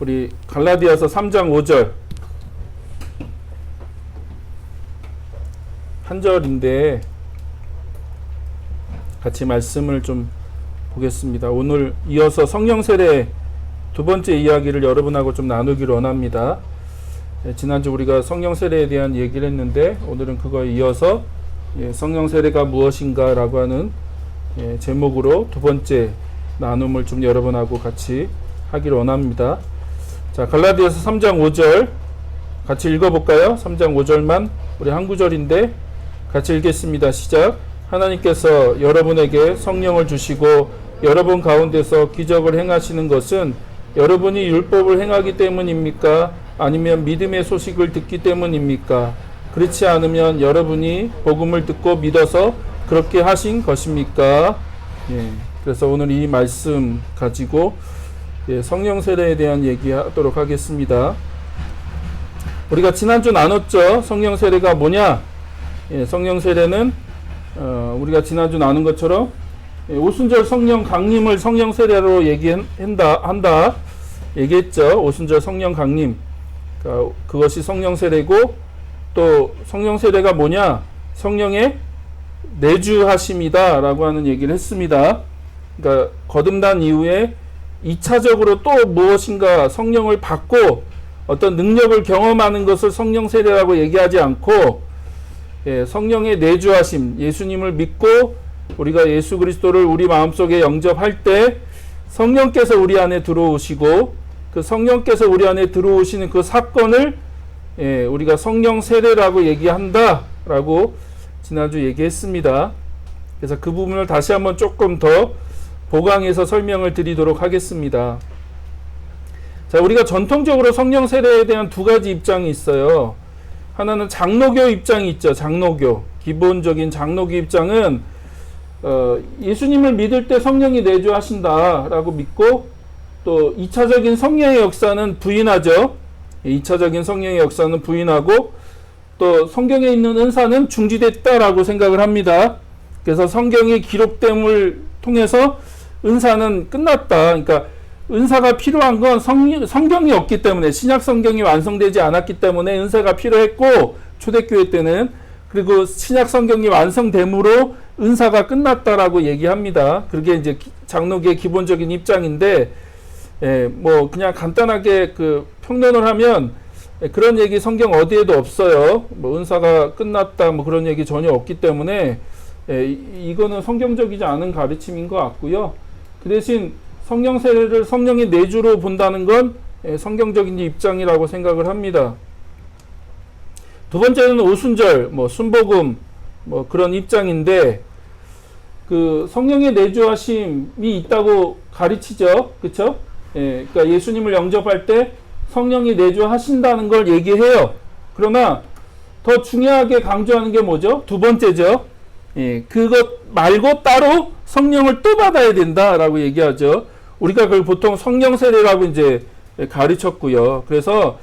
우리 갈라디아서 3장 5절 한 절인데 같이 말씀을 좀 보겠습니다. 오늘 이어서 성령 세례 두 번째 이야기를 여러분하고 좀 나누기를 원합니다. 지난주 우리가 성령 세례에 대한 얘기를 했는데 오늘은 그거에 이어서 성령 세례가 무엇인가 라고 하는 제목으로 두 번째 나눔을 좀 여러분하고 같이 하기를 원합니다. 자, 갈라디아서 3장 5절 같이 읽어볼까요? 3장 5절만 우리 한 구절인데 같이 읽겠습니다. 시작. 하나님께서 여러분에게 성령을 주시고 여러분 가운데서 기적을 행하시는 것은 여러분이 율법을 행하기 때문입니까? 아니면 믿음의 소식을 듣기 때문입니까? 그렇지 않으면 여러분이 복음을 듣고 믿어서 그렇게 하신 것입니까? 그래서 오늘 이 말씀 가지고 성령 세례에 대한 얘기하도록 하겠습니다. 우리가 지난주 나눴죠. 성령 세례가 뭐냐? 성령 세례는 우리가 지난주 나눈 것처럼 오순절 성령 강림을 성령 세례로 한다 얘기했죠. 오순절 성령 강림, 그것이 성령 세례고, 또 성령 세례가 뭐냐? 성령의 내주하심이다 라고 하는 얘기를 했습니다. 그러니까 거듭난 이후에 2차적으로 또 무엇인가 성령을 받고 어떤 능력을 경험하는 것을 성령 세례라고 얘기하지 않고, 성령의 내주하심, 예수님을 믿고 우리가 예수 그리스도를 우리 마음속에 영접할 때 성령께서 우리 안에 들어오시고, 그 성령께서 우리 안에 들어오시는 그 사건을 우리가 성령 세례라고 얘기한다 라고 지난주 얘기했습니다. 그래서 그 부분을 다시 한번 조금 더 보강해서 설명을 드리도록 하겠습니다. 자, 우리가 전통적으로 성령 세례에 대한 두 가지 입장이 있어요. 하나는 장로교 입장이 있죠. 장로교. 기본적인 장로교 입장은 예수님을 믿을 때 성령이 내주하신다라고 믿고, 또 2차적인 성령의 역사는 부인하죠. 2차적인 성령의 역사는 부인하고, 또 성경에 있는 은사는 중지됐다라고 생각을 합니다. 그래서 성경의 기록됨을 통해서 은사는 끝났다. 그러니까 은사가 필요한 건 성경이 없기 때문에, 신약 성경이 완성되지 않았기 때문에 은사가 필요했고, 초대교회 때는, 그리고 신약 성경이 완성됨으로 은사가 끝났다라고 얘기합니다. 그게 이제 장로교의 기본적인 입장인데, 뭐 그냥 간단하게 그 평론을 하면 그런 얘기 성경 어디에도 없어요. 뭐 은사가 끝났다 뭐 그런 얘기 전혀 없기 때문에 이거는 성경적이지 않은 가르침인 것 같고요. 그 대신 성령 세례를 성령의 내주로 본다는 건 성경적인 입장이라고 생각을 합니다. 두 번째는 오순절, 뭐 순복음, 뭐 그런 입장인데, 그 성령의 내주하심이 있다고 가르치죠, 그렇죠? 그러니까 예수님을 영접할 때 성령이 내주하신다는 걸 얘기해요. 그러나 더 중요하게 강조하는 게 뭐죠? 두 번째죠. 그것 말고 따로 성령을 또 받아야 된다라고 얘기하죠. 우리가 그걸 보통 성령 세례라고 이제 가르쳤고요. 그래서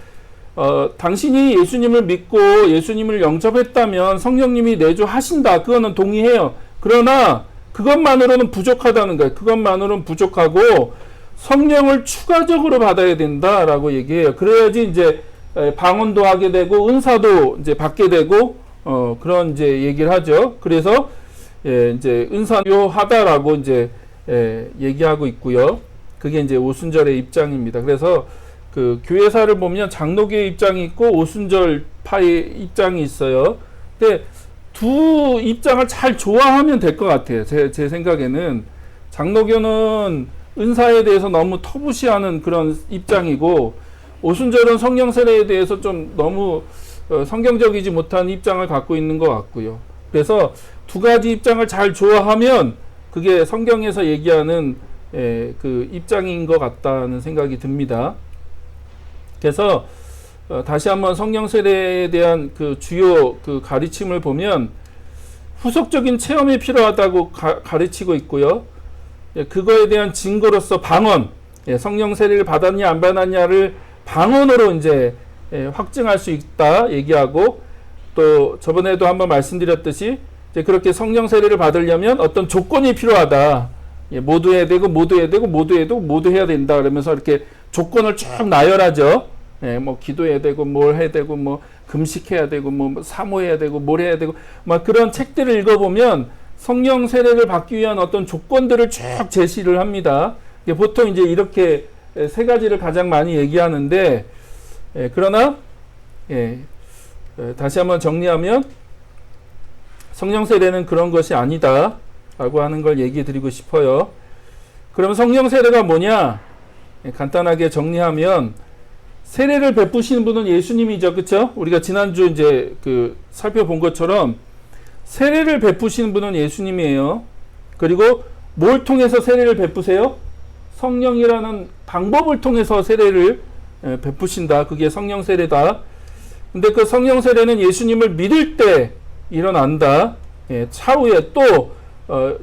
당신이 예수님을 믿고 예수님을 영접했다면 성령님이 내주하신다. 그거는 동의해요. 그러나 그것만으로는 부족하다는 거예요. 그것만으로는 부족하고 성령을 추가적으로 받아야 된다라고 얘기해요. 그래야지 이제 방언도 하게 되고 은사도 이제 받게 되고 그런 이제 얘기를 하죠. 그래서 이제 은사요하다라고 이제 얘기하고 있고요. 그게 이제 오순절의 입장입니다. 그래서 그 교회사를 보면 장로교의 입장이 있고 오순절파의 입장이 있어요. 근데 두 입장을 잘 조화하면 될 것 같아요. 제 생각에는 장로교는 은사에 대해서 너무 터부시하는 그런 입장이고, 오순절은 성령 세례에 대해서 좀 너무 성경적이지 못한 입장을 갖고 있는 것 같고요. 그래서 두 가지 입장을 잘 조화하면 그게 성경에서 얘기하는 그 입장인 것 같다는 생각이 듭니다. 그래서 다시 한번 성령 세례에 대한 그 주요 그 가르침을 보면 후속적인 체험이 필요하다고 가르치고 있고요. 그거에 대한 증거로서 방언, 성령 세례를 받았냐 안 받았냐를 방언으로 이제 확증할 수 있다 얘기하고, 또 저번에도 한번 말씀드렸듯이 이제 그렇게 성령 세례를 받으려면 어떤 조건이 필요하다. 모두 해야 되고 모두 해야 되고 모두 해야 되고 모두 해야 된다. 그러면서 이렇게 조건을 쭉 나열하죠. 예, 뭐 기도해야 되고 뭘 해야 되고 뭐 금식해야 되고 뭐 사모해야 되고 뭘 해야 되고 막 그런 책들을 읽어보면 성령 세례를 받기 위한 어떤 조건들을 쭉 제시를 합니다. 보통 이제 이렇게 세 가지를 가장 많이 얘기하는데, 그러나 다시 한번 정리하면 성령 세례는 그런 것이 아니다 라고 하는 걸 얘기해 드리고 싶어요. 그럼 성령 세례가 뭐냐? 간단하게 정리하면 세례를 베푸시는 분은 예수님이죠. 그쵸? 우리가 지난주 이제 살펴본 것처럼 세례를 베푸시는 분은 예수님이에요. 그리고 뭘 통해서 세례를 베푸세요? 성령이라는 방법을 통해서 세례를 베푸신다. 그게 성령 세례다. 근데 그 성령 세례는 예수님을 믿을 때 일어난다. 차후에 또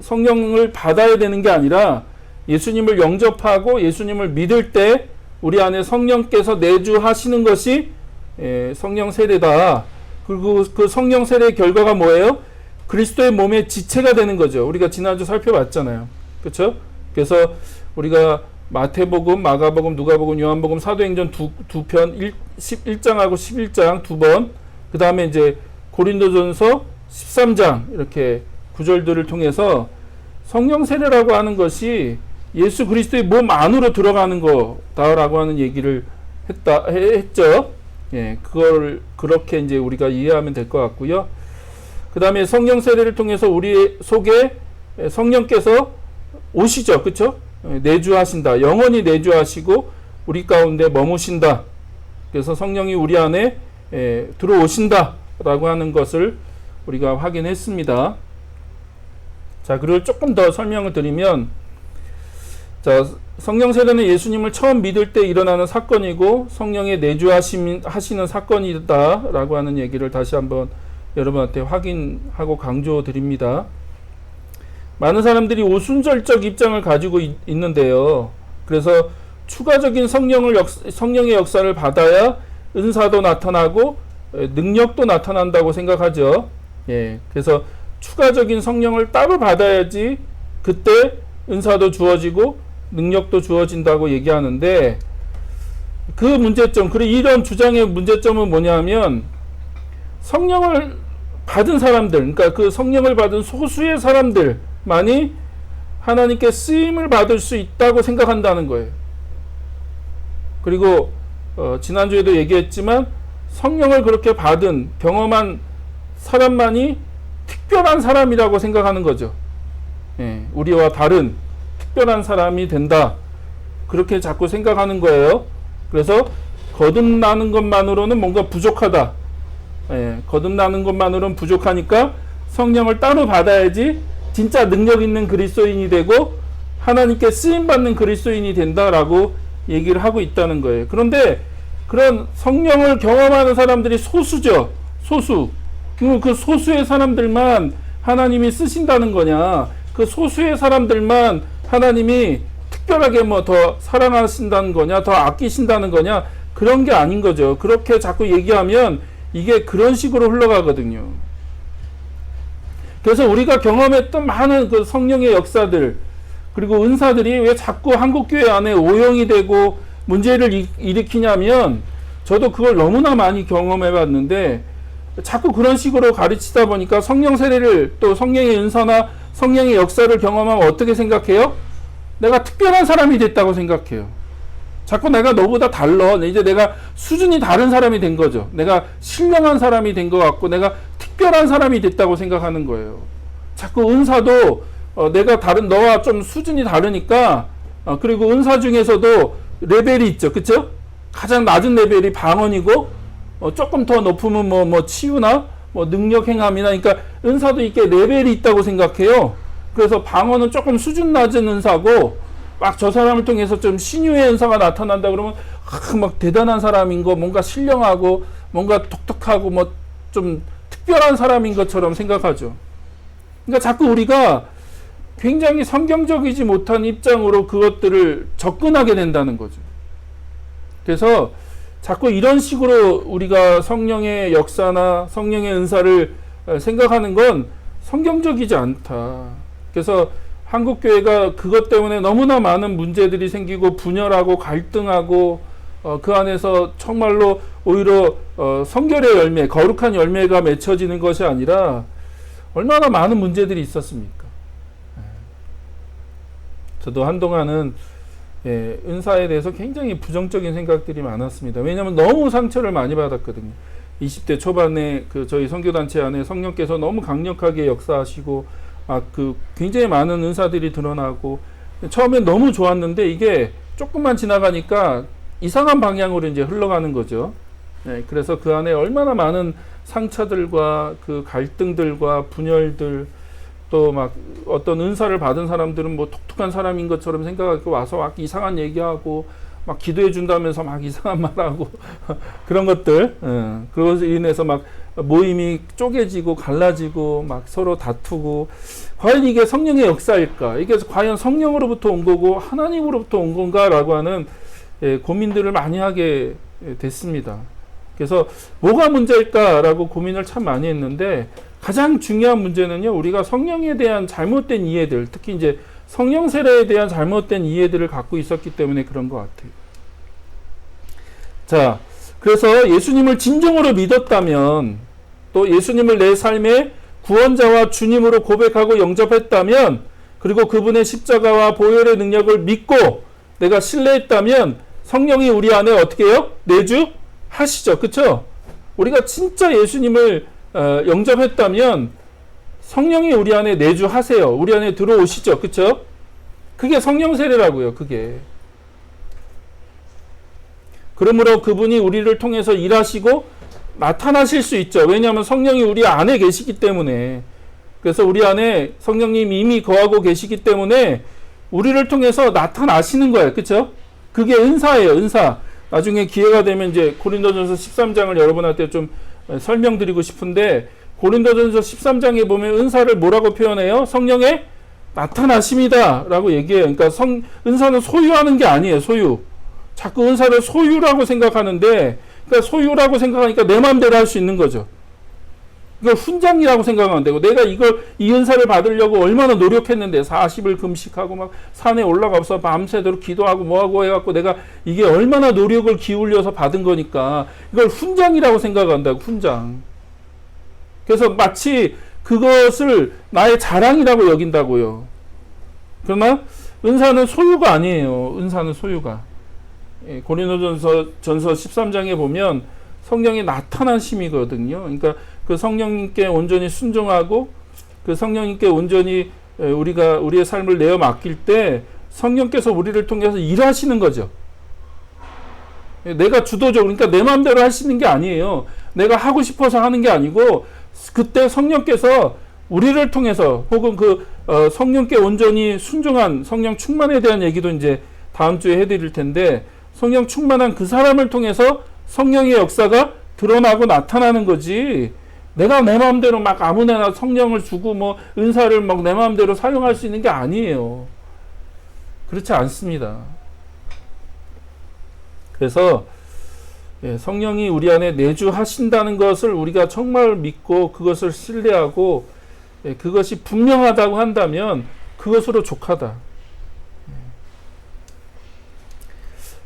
성령을 받아야 되는 게 아니라 예수님을 영접하고 예수님을 믿을 때 우리 안에 성령께서 내주하시는 것이 성령 세례다. 그리고 그 성령 세례의 결과가 뭐예요? 그리스도의 몸의 지체가 되는 거죠. 우리가 지난주 살펴봤잖아요. 그렇죠? 그래서 우리가 마태복음, 마가복음, 누가복음, 요한복음, 사도행전 두 편 11장하고 11장 두 번, 그 다음에 이제 고린도전서 13장 이렇게 구절들을 통해서 성령 세례라고 하는 것이 예수 그리스도의 몸 안으로 들어가는 거다라고 하는 얘기를 했죠. 예, 그걸 그렇게 이제 우리가 이해하면 될 것 같고요. 그 다음에 성령 세례를 통해서 우리 속에 성령께서 오시죠. 그쵸? 내주하신다. 영원히 내주하시고 우리 가운데 머무신다. 그래서 성령이 우리 안에 들어오신다 라고 하는 것을 우리가 확인했습니다. 자, 그리고 조금 더 설명을 드리면, 자, 성령 세례는 예수님을 처음 믿을 때 일어나는 사건이고 성령의 내주하시는 사건이다 라고 하는 얘기를 다시 한번 여러분한테 확인하고 강조 드립니다. 많은 사람들이 오순절적 입장을 가지고 있는데요. 그래서 추가적인 성령의 역사를 받아야 은사도 나타나고 능력도 나타난다고 생각하죠. 예, 그래서 추가적인 성령을 따로 받아야지 그때 은사도 주어지고 능력도 주어진다고 얘기하는데, 그 문제점, 그리고 이런 주장의 문제점은 뭐냐면 성령을 받은 사람들, 그러니까 그 성령을 받은 소수의 사람들만이 하나님께 쓰임을 받을 수 있다고 생각한다는 거예요. 그리고 지난주에도 얘기했지만 성령을 그렇게 받은 경험한 사람만이 특별한 사람이라고 생각하는 거죠. 예, 우리와 다른 특별한 사람이 된다. 그렇게 자꾸 생각하는 거예요. 그래서 거듭나는 것만으로는 뭔가 부족하다. 예, 거듭나는 것만으로는 부족하니까 성령을 따로 받아야지 진짜 능력 있는 그리스도인이 되고 하나님께 쓰임받는 그리스도인이 된다라고 얘기를 하고 있다는 거예요. 그런데 그런 성령을 경험하는 사람들이 소수죠. 소수. 그 소수의 사람들만 하나님이 쓰신다는 거냐? 그 소수의 사람들만 하나님이 특별하게 뭐 더 사랑하신다는 거냐? 더 아끼신다는 거냐? 그런 게 아닌 거죠. 그렇게 자꾸 얘기하면 이게 그런 식으로 흘러가거든요. 그래서 우리가 경험했던 많은 그 성령의 역사들, 그리고 은사들이 왜 자꾸 한국교회 안에 오용이 되고 문제를 일으키냐면, 저도 그걸 너무나 많이 경험해 봤는데 자꾸 그런 식으로 가르치다 보니까 성령 세례를, 또 성령의 은사나 성령의 역사를 경험하면 어떻게 생각해요? 내가 특별한 사람이 됐다고 생각해요. 자꾸 내가 너보다 달라. 이제 내가 수준이 다른 사람이 된 거죠. 내가 신령한 사람이 된 것 같고 내가 특별한 사람이 됐다고 생각하는 거예요. 자꾸 은사도 내가 너와 좀 수준이 다르니까, 그리고 은사 중에서도 레벨이 있죠. 그쵸? 가장 낮은 레벨이 방언이고, 조금 더 높으면 뭐 치유나 뭐 능력 행함이나, 그러니까 은사도 이렇게 레벨이 있다고 생각해요. 그래서 방언은 조금 수준 낮은 은사고, 막 저 사람을 통해서 좀 신유의 은사가 나타난다 그러면 막 대단한 사람인 거, 뭔가 신령하고 뭔가 독특하고 뭐 좀 특별한 사람인 것처럼 생각하죠. 그러니까 자꾸 우리가 굉장히 성경적이지 못한 입장으로 그것들을 접근하게 된다는 거죠. 그래서 자꾸 이런 식으로 우리가 성령의 역사나 성령의 은사를 생각하는 건 성경적이지 않다. 그래서 한국교회가 그것 때문에 너무나 많은 문제들이 생기고 분열하고 갈등하고 그 안에서 정말로 오히려 성결의 열매, 거룩한 열매가 맺혀지는 것이 아니라 얼마나 많은 문제들이 있었습니까? 저도 한동안은 은사에 대해서 굉장히 부정적인 생각들이 많았습니다. 왜냐하면 너무 상처를 많이 받았거든요. 20대 초반에 저희 선교단체 안에 성령께서 너무 강력하게 역사하시고 굉장히 많은 은사들이 드러나고 처음엔 너무 좋았는데 이게 조금만 지나가니까 이상한 방향으로 이제 흘러가는 거죠. 그래서 그 안에 얼마나 많은 상처들과 그 갈등들과 분열들, 또 막 어떤 은사를 받은 사람들은 뭐 독특한 사람인 것처럼 생각하고 와서 막 이상한 얘기하고 막 기도해 준다면서 막 이상한 말하고 그런 것들, 그것으로 인해서 막 모임이 쪼개지고 갈라지고 막 서로 다투고, 과연 이게 성령의 역사일까? 이게 과연 성령으로부터 온 거고 하나님으로부터 온 건가라고 하는 고민들을 많이 하게 됐습니다. 그래서 뭐가 문제일까라고 고민을 참 많이 했는데, 가장 중요한 문제는요, 우리가 성령에 대한 잘못된 이해들, 특히 이제 성령 세례에 대한 잘못된 이해들을 갖고 있었기 때문에 그런 것 같아요. 자, 그래서 예수님을 진정으로 믿었다면, 또 예수님을 내 삶의 구원자와 주님으로 고백하고 영접했다면, 그리고 그분의 십자가와 보혈의 능력을 믿고 내가 신뢰했다면 성령이 우리 안에 어떻게 해요? 내주하시죠. 그쵸? 우리가 진짜 예수님을 영접했다면 성령이 우리 안에 내주하세요. 우리 안에 들어오시죠. 그쵸? 그게 성령 세례라고요. 그게. 그러므로 그분이 우리를 통해서 일하시고 나타나실 수 있죠. 왜냐하면 성령이 우리 안에 계시기 때문에. 그래서 우리 안에 성령님이 이미 거하고 계시기 때문에 우리를 통해서 나타나시는 거예요. 그쵸? 그게 은사예요. 은사. 나중에 기회가 되면 이제 고린도전서 13장을 여러분한테 좀 설명드리고 싶은데, 고린도전서 13장에 보면 은사를 뭐라고 표현해요? 성령의 나타나심이다 라고 얘기해요. 그러니까 은사는 소유하는 게 아니에요. 소유. 자꾸 은사를 소유라고 생각하는데, 그러니까 소유라고 생각하니까 내 마음대로 할 수 있는 거죠. 이걸 훈장이라고 생각하면 안 되고, 내가 이 은사를 받으려고 얼마나 노력했는데 40일 금식하고 막 산에 올라가서 밤새도록 기도하고 뭐하고 해갖고 내가 이게 얼마나 노력을 기울여서 받은 거니까 이걸 훈장이라고 생각한다고. 훈장. 그래서 마치 그것을 나의 자랑이라고 여긴다고요. 그러나 은사는 소유가 아니에요. 은사는 소유가. 고린도전서 13장에 보면 성령의 나타나심이거든요. 그러니까 그 성령님께 온전히 순종하고 그 성령님께 온전히 우리의 삶을 내어 맡길 때 성령께서 우리를 통해서 일하시는 거죠. 내가 주도적으로, 그러니까 내 마음대로 하시는 게 아니에요. 내가 하고 싶어서 하는 게 아니고, 그때 성령께서 우리를 통해서, 혹은 성령께 온전히 순종한 성령 충만에 대한 얘기도 이제 다음 주에 해드릴 텐데, 성령 충만한 그 사람을 통해서 성령의 역사가 드러나고 나타나는 거지, 내가 내 마음대로 막 아무데나 성령을 주고 뭐 은사를 막 내 마음대로 사용할 수 있는 게 아니에요. 그렇지 않습니다. 그래서 성령이 우리 안에 내주하신다는 것을 우리가 정말 믿고 그것을 신뢰하고 그것이 분명하다고 한다면 그것으로 족하다.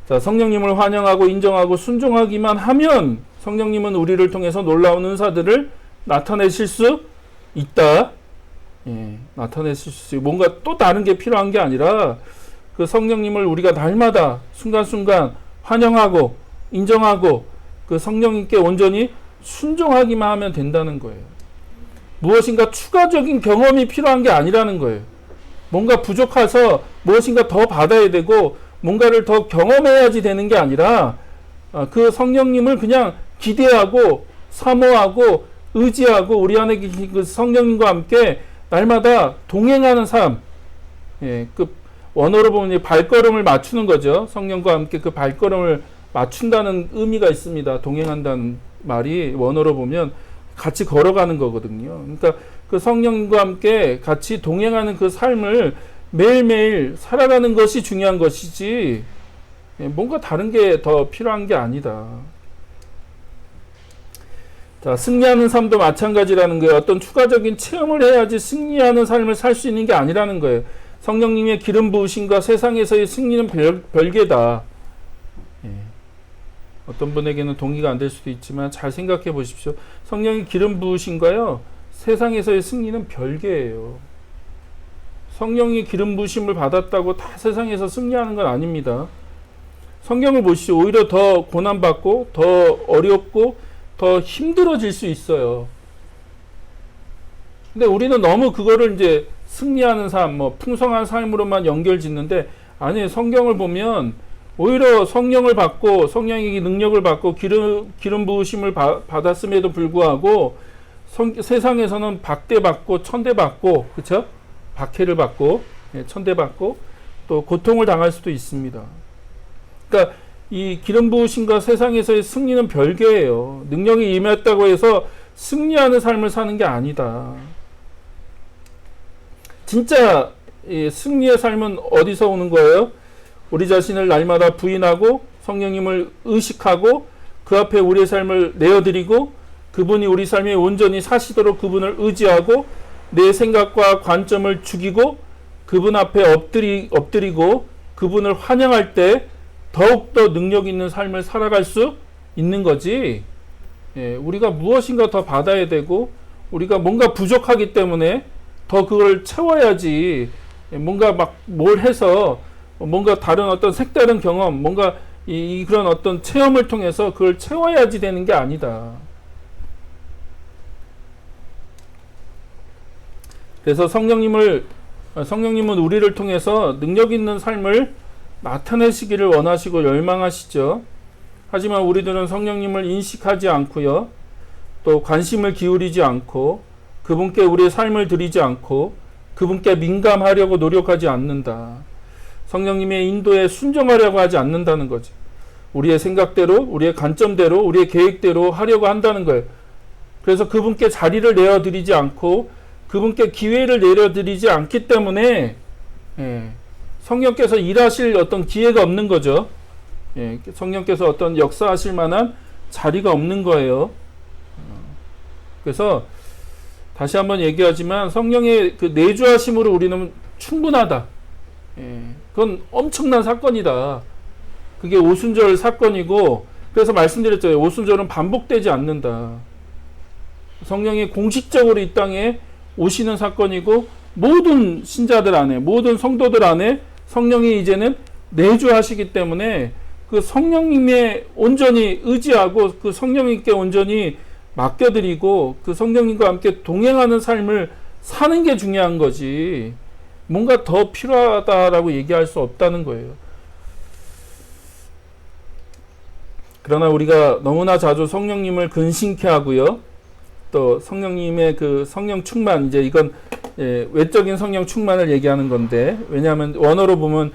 자, 성령님을 환영하고 인정하고 순종하기만 하면 성령님은 우리를 통해서 놀라운 은사들을 나타내실 수 있다. 나타내실 수 있고, 뭔가 또 다른 게 필요한 게 아니라 그 성령님을 우리가 날마다 순간순간 환영하고 인정하고 그 성령님께 온전히 순종하기만 하면 된다는 거예요. 무엇인가 추가적인 경험이 필요한 게 아니라는 거예요. 뭔가 부족해서 무엇인가 더 받아야 되고 뭔가를 더 경험해야지 되는 게 아니라 그 성령님을 그냥 기대하고 사모하고 의지하고 우리 안에 계신 그 성령님과 함께 날마다 동행하는 삶. 그 원어로 보면 발걸음을 맞추는 거죠. 성령과 함께 그 발걸음을 맞춘다는 의미가 있습니다. 동행한다는 말이 원어로 보면 같이 걸어가는 거거든요. 그러니까 그 성령과 함께 같이 동행하는 그 삶을 매일매일 살아가는 것이 중요한 것이지 뭔가 다른 게 더 필요한 게 아니다. 자, 승리하는 삶도 마찬가지라는 거예요. 어떤 추가적인 체험을 해야지 승리하는 삶을 살 수 있는 게 아니라는 거예요. 성령님의 기름 부으심과 세상에서의 승리는 별개다. 예. 어떤 분에게는 동의가 안 될 수도 있지만 잘 생각해 보십시오. 성령의 기름 부으심과요, 세상에서의 승리는 별개예요. 성령이 기름 부으심을 받았다고 다 세상에서 승리하는 건 아닙니다. 성경을 보시죠. 오히려 더 고난받고 더 어렵고 더 힘들어질 수 있어요. 근데 우리는 너무 그거를 이제 승리하는 삶, 뭐 풍성한 삶으로만 연결 짓는데, 아니, 성경을 보면 오히려 성령을 받고 성령의 능력을 받고 기름 부으심을 받았음에도 불구하고 세상에서는 박대받고 천대받고, 그쵸? 박해를 받고, 예, 천대받고 또 고통을 당할 수도 있습니다. 그러니까 이 기름 부으심과 세상에서의 승리는 별개예요. 능력이 임했다고 해서 승리하는 삶을 사는 게 아니다. 진짜 승리의 삶은 어디서 오는 거예요? 우리 자신을 날마다 부인하고 성령님을 의식하고 그 앞에 우리의 삶을 내어드리고 그분이 우리 삶에 온전히 사시도록 그분을 의지하고 내 생각과 관점을 죽이고 그분 앞에 엎드리고 그분을 환영할 때 더욱더 능력 있는 삶을 살아갈 수 있는 거지. 예, 우리가 무엇인가 더 받아야 되고 우리가 뭔가 부족하기 때문에 더 그걸 채워야지, 뭔가 막 뭘 해서 뭔가 다른 어떤 색다른 경험, 뭔가 그런 어떤 체험을 통해서 그걸 채워야지 되는 게 아니다. 그래서 성령님은 우리를 통해서 능력 있는 삶을 나타내시기를 원하시고 열망하시죠. 하지만 우리들은 성령님을 인식하지 않고요, 또 관심을 기울이지 않고 그분께 우리의 삶을 드리지 않고 그분께 민감하려고 노력하지 않는다. 성령님의 인도에 순종하려고 하지 않는다는 거죠. 우리의 생각대로, 우리의 관점대로, 우리의 계획대로 하려고 한다는 거예요. 그래서 그분께 자리를 내어드리지 않고 그분께 기회를 내려드리지 않기 때문에, 예, 성령께서 일하실 어떤 기회가 없는 거죠. 예, 성령께서 어떤 역사하실 만한 자리가 없는 거예요. 그래서 다시 한번 얘기하지만 성령의 그 내주하심으로 우리는 충분하다. 예, 그건 엄청난 사건이다. 그게 오순절 사건이고, 그래서 말씀드렸죠. 오순절은 반복되지 않는다. 성령이 공식적으로 이 땅에 오시는 사건이고, 모든 신자들 안에, 모든 성도들 안에 성령이 이제는 내주하시기 때문에 그 성령님의 온전히 의지하고 그 성령님께 온전히 맡겨드리고 그 성령님과 함께 동행하는 삶을 사는 게 중요한 거지, 뭔가 더 필요하다라고 얘기할 수 없다는 거예요. 그러나 우리가 너무나 자주 성령님을 근심케 하고요, 또 성령님의 그 성령 충만, 이제 이건 외적인 성령 충만을 얘기하는 건데, 왜냐하면 원어로 보면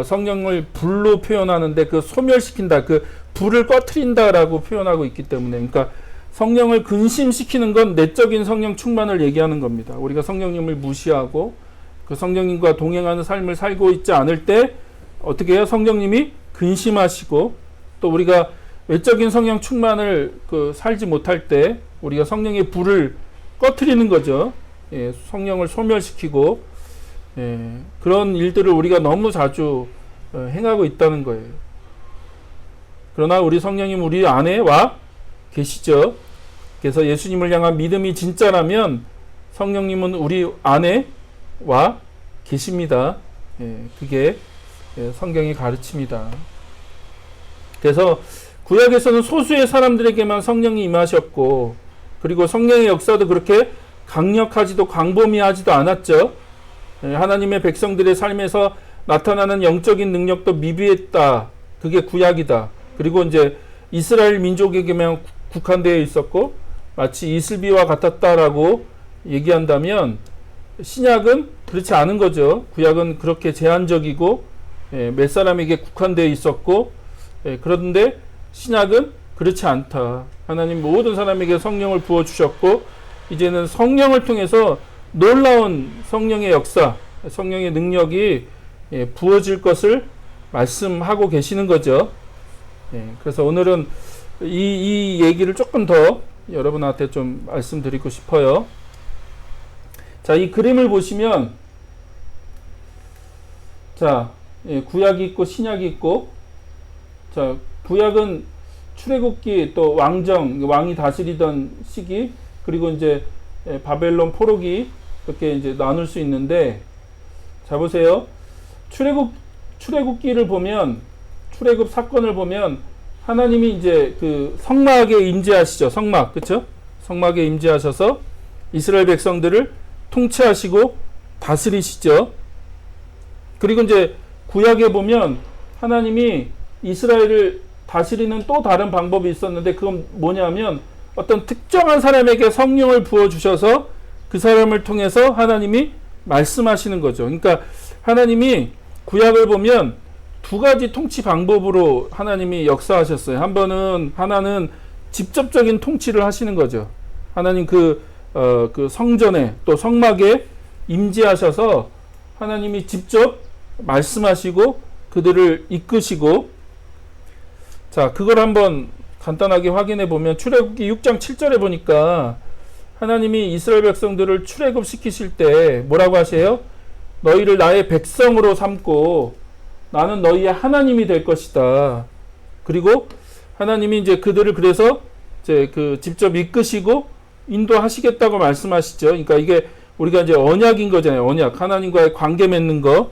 성령을 불로 표현하는데 그 소멸시킨다, 그 불을 꺼트린다라고 표현하고 있기 때문에, 그러니까 성령을 근심시키는 건 내적인 성령 충만을 얘기하는 겁니다. 우리가 성령님을 무시하고 그 성령님과 동행하는 삶을 살고 있지 않을 때 어떻게 해요? 성령님이 근심하시고, 또 우리가 외적인 성령 충만을 살지 못할 때 우리가 성령의 불을 꺼트리는 거죠. 예, 성령을 소멸시키고, 예, 그런 일들을 우리가 너무 자주 행하고 있다는 거예요. 그러나 우리 성령님 우리 안에 와 계시죠. 그래서 예수님을 향한 믿음이 진짜라면 성령님은 우리 안에 와 계십니다. 예, 그게 성경의 가르침이다. 그래서 구약에서는 소수의 사람들에게만 성령이 임하셨고, 그리고 성령의 역사도 그렇게 강력하지도 광범위하지도 않았죠. 하나님의 백성들의 삶에서 나타나는 영적인 능력도 미비했다. 그게 구약이다. 그리고 이제 이스라엘 민족에게만 국한되어 있었고 마치 이슬비와 같았다라고 얘기한다면, 신약은 그렇지 않은 거죠. 구약은 그렇게 제한적이고 몇 사람에게 국한되어 있었고, 그런데 신약은 그렇지 않다. 하나님 모든 사람에게 성령을 부어주셨고, 이제는 성령을 통해서 놀라운 성령의 역사, 성령의 능력이 부어질 것을 말씀하고 계시는 거죠. 그래서 오늘은 이 얘기를 조금 더 여러분한테 좀 말씀드리고 싶어요. 자, 이 그림을 보시면 자, 구약이 있고 신약이 있고, 자, 구약은 출애굽기 또 왕이 다스리던 시기, 그리고 이제 바벨론 포로기, 이렇게 이제 나눌 수 있는데, 자 보세요. 출애굽기를 보면, 출애굽 사건을 보면 하나님이 이제 그 성막에 임재하시죠. 성막, 그렇죠? 성막에 임재하셔서 이스라엘 백성들을 통치하시고 다스리시죠. 그리고 이제 구약에 보면 하나님이 이스라엘을 다스리는 또 다른 방법이 있었는데, 그건 뭐냐면 어떤 특정한 사람에게 성령을 부어 주셔서 그 사람을 통해서 하나님이 말씀하시는 거죠. 그러니까 하나님이 구약을 보면 두 가지 통치 방법으로 하나님이 역사하셨어요. 하나는 직접적인 통치를 하시는 거죠. 하나님 그 성전에 또 성막에 임재하셔서 하나님이 직접 말씀하시고 그들을 이끄시고, 자, 그걸 한번 간단하게 확인해 보면 출애굽기 6장 7절에 보니까 하나님이 이스라엘 백성들을 출애굽시키실 때 뭐라고 하세요? 너희를 나의 백성으로 삼고 나는 너희의 하나님이 될 것이다. 그리고 하나님이 이제 그들을 그래서 이제 직접 이끄시고 인도하시겠다고 말씀하시죠. 그러니까 이게 우리가 이제 언약인 거잖아요. 언약. 하나님과의 관계 맺는 거.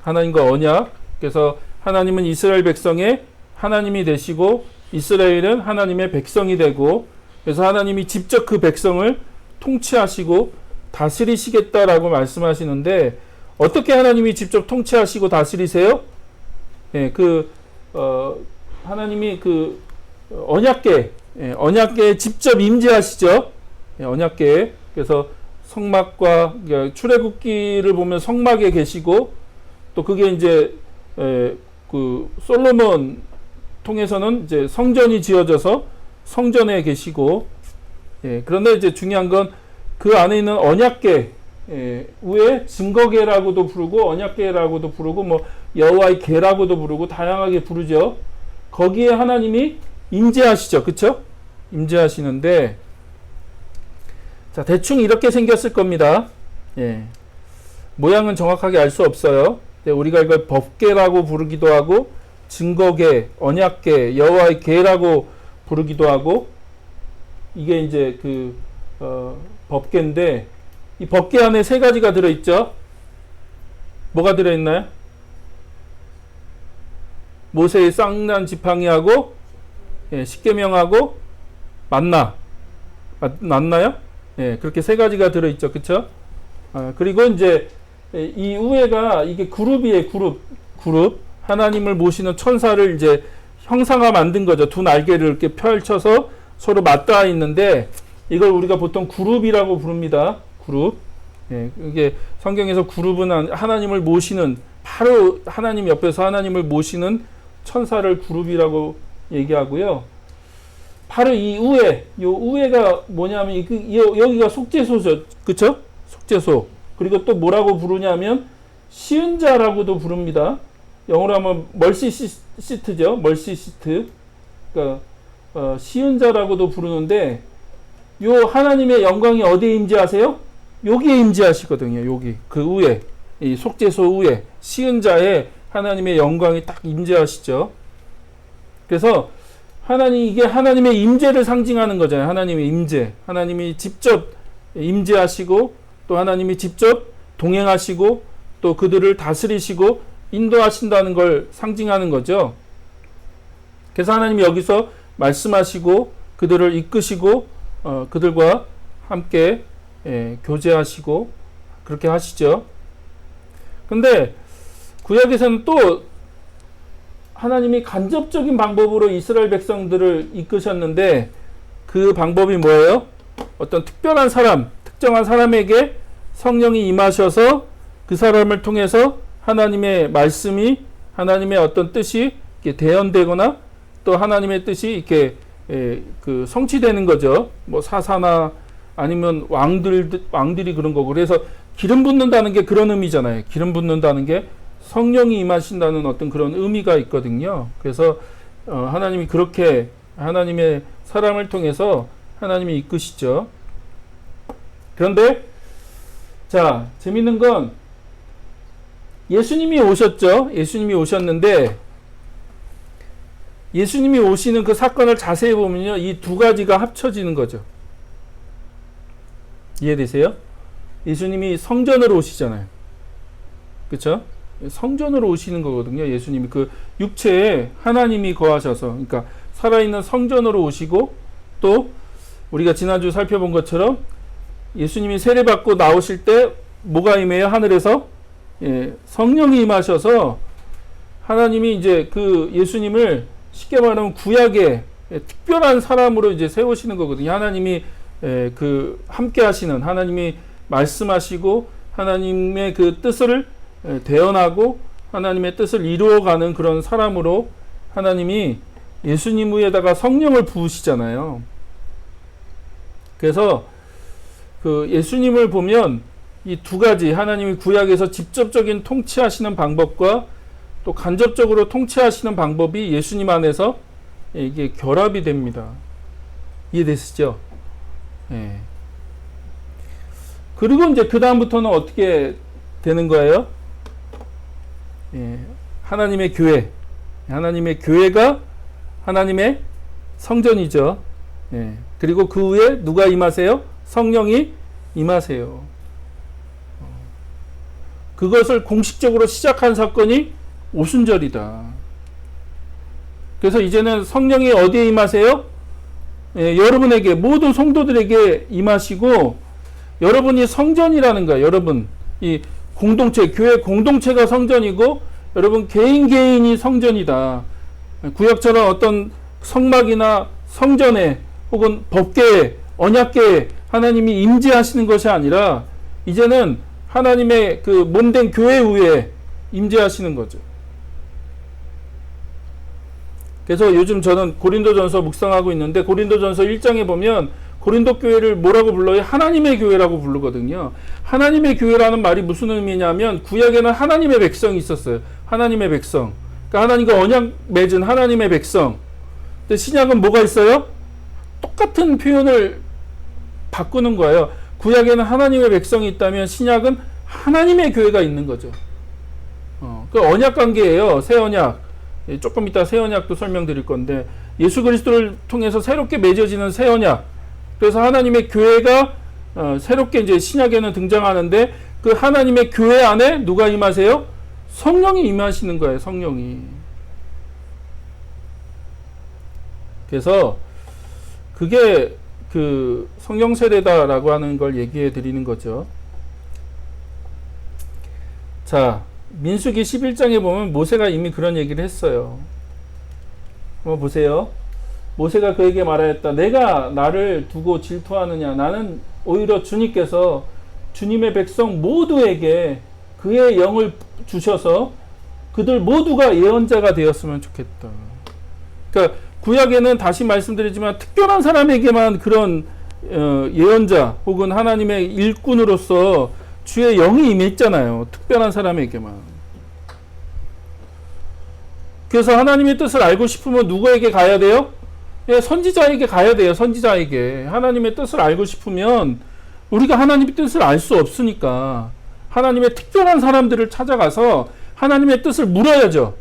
하나님과 언약. 그래서 하나님은 이스라엘 백성의 하나님이 되시고 이스라엘은 하나님의 백성이 되고, 그래서 하나님이 직접 그 백성을 통치하시고 다스리시겠다라고 말씀하시는데, 어떻게 하나님이 직접 통치하시고 다스리세요? 하나님이 언약궤에 직접 임재하시죠. 언약궤에. 그래서 성막과, 출애굽기를 보면 성막에 계시고, 또 그게 이제 솔로몬 통해서는 이제 성전이 지어져서 성전에 계시고, 그런데 이제 중요한 건 그 안에 있는 언약궤, 위에 증거궤라고도 부르고 언약궤라고도 부르고 뭐 여호와의 궤라고도 부르고 다양하게 부르죠. 거기에 하나님이 임재하시죠. 그쵸? 임재하시는데, 자, 대충 이렇게 생겼을 겁니다. 모양은 정확하게 알 수 없어요. 우리가 이걸 법궤라고 부르기도 하고 증거궤, 언약궤, 여호와의 궤라고 부르기도 하고, 이게 이제 법궤인데, 이 법궤 안에 세 가지가 들어있죠. 뭐가 들어있나요? 모세의 쌍난 지팡이하고, 십계명하고, 맞나요? 그렇게 세 가지가 들어있죠. 그쵸? 그리고 이제 이 우회가 이게 그룹이에요. 그룹. 하나님을 모시는 천사를 이제 형상화 만든 거죠. 두 날개를 이렇게 펼쳐서 서로 맞닿아 있는데, 이걸 우리가 보통 그룹이라고 부릅니다. 그룹. 이게 성경에서 그룹은 하나님을 모시는, 바로 하나님 옆에서 하나님을 모시는 천사를 그룹이라고 얘기하고요. 바로 이 우회가 뭐냐면 여기가 속죄소죠. 그쵸? 속죄소. 그리고 또 뭐라고 부르냐면 시은자라고도 부릅니다. 영어로 하면 멀시시트죠. 멀시시트. 그러니까 시은자라고도 부르는데, 요 하나님의 영광이 어디에 임재하세요? 여기에 임재하시거든요. 여기 그 위에, 이 속죄소 위에 시은자에 하나님의 영광이 딱 임재하시죠. 그래서 이게 하나님의 임재를 상징하는 거잖아요. 하나님의 임재. 하나님이 직접 임재하시고, 또 하나님이 직접 동행하시고, 또 그들을 다스리시고 인도하신다는 걸 상징하는 거죠. 그래서 하나님이 여기서 말씀하시고 그들을 이끄시고 그들과 함께 교제하시고 그렇게 하시죠. 근데 구약에서는 또 하나님이 간접적인 방법으로 이스라엘 백성들을 이끄셨는데, 그 방법이 뭐예요? 어떤 특별한 사람, 특정한 사람에게 성령이 임하셔서 그 사람을 통해서 하나님의 말씀이, 하나님의 어떤 뜻이 이렇게 대언되거나 또 하나님의 뜻이 이렇게 성취되는 거죠. 뭐 사사나 아니면 왕들이 그런 거고. 그래서 기름 붓는다는 게 그런 의미잖아요. 기름 붓는다는 게 성령이 임하신다는 어떤 그런 의미가 있거든요. 그래서 하나님이 그렇게 하나님의 사람을 통해서 하나님이 이끄시죠. 그런데 자, 재밌는 건 예수님이 오셨죠. 예수님이 오셨는데 예수님이 오시는 그 사건을 자세히 보면요, 이 두 가지가 합쳐지는 거죠. 이해되세요? 예수님이 성전으로 오시잖아요. 그렇죠? 성전으로 오시는 거거든요. 예수님이 그 육체에 하나님이 거하셔서, 그러니까 살아있는 성전으로 오시고, 또 우리가 지난주 살펴본 것처럼 예수님이 세례받고 나오실 때 뭐가 임해요? 하늘에서 성령이 임하셔서 하나님이 이제 그 예수님을 쉽게 말하면 구약의 특별한 사람으로 이제 세우시는 거거든요. 하나님이 그 함께 하시는, 하나님이 말씀하시고 하나님의 그 뜻을 대언하고 하나님의 뜻을 이루어가는 그런 사람으로 하나님이 예수님 위에다가 성령을 부으시잖아요. 그래서 그 예수님을 보면 이 두 가지, 하나님이 구약에서 직접적인 통치하시는 방법과 또 간접적으로 통치하시는 방법이 예수님 안에서 이게 결합이 됩니다. 이해되시죠? 예. 그리고 이제 그 다음부터는 어떻게 되는 거예요? 예. 하나님의 교회, 하나님의 교회가 하나님의 성전이죠. 예. 그리고 그 위에 누가 임하세요? 성령이 임하세요. 그것을 공식적으로 시작한 사건이 오순절이다. 그래서 이제는 성령이 어디에 임하세요? 예, 여러분에게, 모든 성도들에게 임하시고, 여러분이 성전이라는 거예요. 여러분, 이 공동체, 교회 공동체가 성전이고, 여러분 개인이 성전이다. 구약처럼 어떤 성막이나 성전에 혹은 법궤에, 언약궤에 하나님이 임재하시는 것이 아니라, 이제는 하나님의 그 몸된 교회 위에 임재하시는 거죠. 그래서 요즘 저는 고린도전서 묵상하고 있는데, 고린도전서 1장에 보면 고린도 교회를 뭐라고 불러요? 하나님의 교회라고 부르거든요. 하나님의 교회라는 말이 무슨 의미냐면, 구약에는 하나님의 백성이 있었어요. 하나님의 백성. 그러니까 하나님과 언약 맺은 하나님의 백성. 근데 신약은 뭐가 있어요? 똑같은 표현을 바꾸는 거예요. 구약에는 하나님의 백성이 있다면 신약은 하나님의 교회가 있는 거죠. 그 언약 관계예요. 새 언약. 조금 이따 새 언약도 설명드릴 건데, 예수 그리스도를 통해서 새롭게 맺어지는 새 언약. 그래서 하나님의 교회가 새롭게 이제 신약에는 등장하는데, 그 하나님의 교회 안에 누가 임하세요? 성령이 임하시는 거예요. 성령이. 그래서 그게 그 성령 세례다라고 하는 걸 얘기해 드리는 거죠. 자, 민수기 11장에 보면 모세가 이미 그런 얘기를 했어요. 한번 보세요. 모세가 그에게 말하였다. 내가 나를 두고 질투하느냐? 나는 오히려 주님께서 주님의 백성 모두에게 그의 영을 주셔서 그들 모두가 예언자가 되었으면 좋겠다. 그러니까 구약에는 다시 말씀드리지만 특별한 사람에게만 그런 예언자 혹은 하나님의 일꾼으로서 주의 영이 임했잖아요. 특별한 사람에게만. 그래서 하나님의 뜻을 알고 싶으면 누구에게 가야 돼요? 예, 선지자에게 가야 돼요. 선지자에게. 하나님의 뜻을 알고 싶으면 우리가 하나님의 뜻을 알 수 없으니까 하나님의 특별한 사람들을 찾아가서 하나님의 뜻을 물어야죠.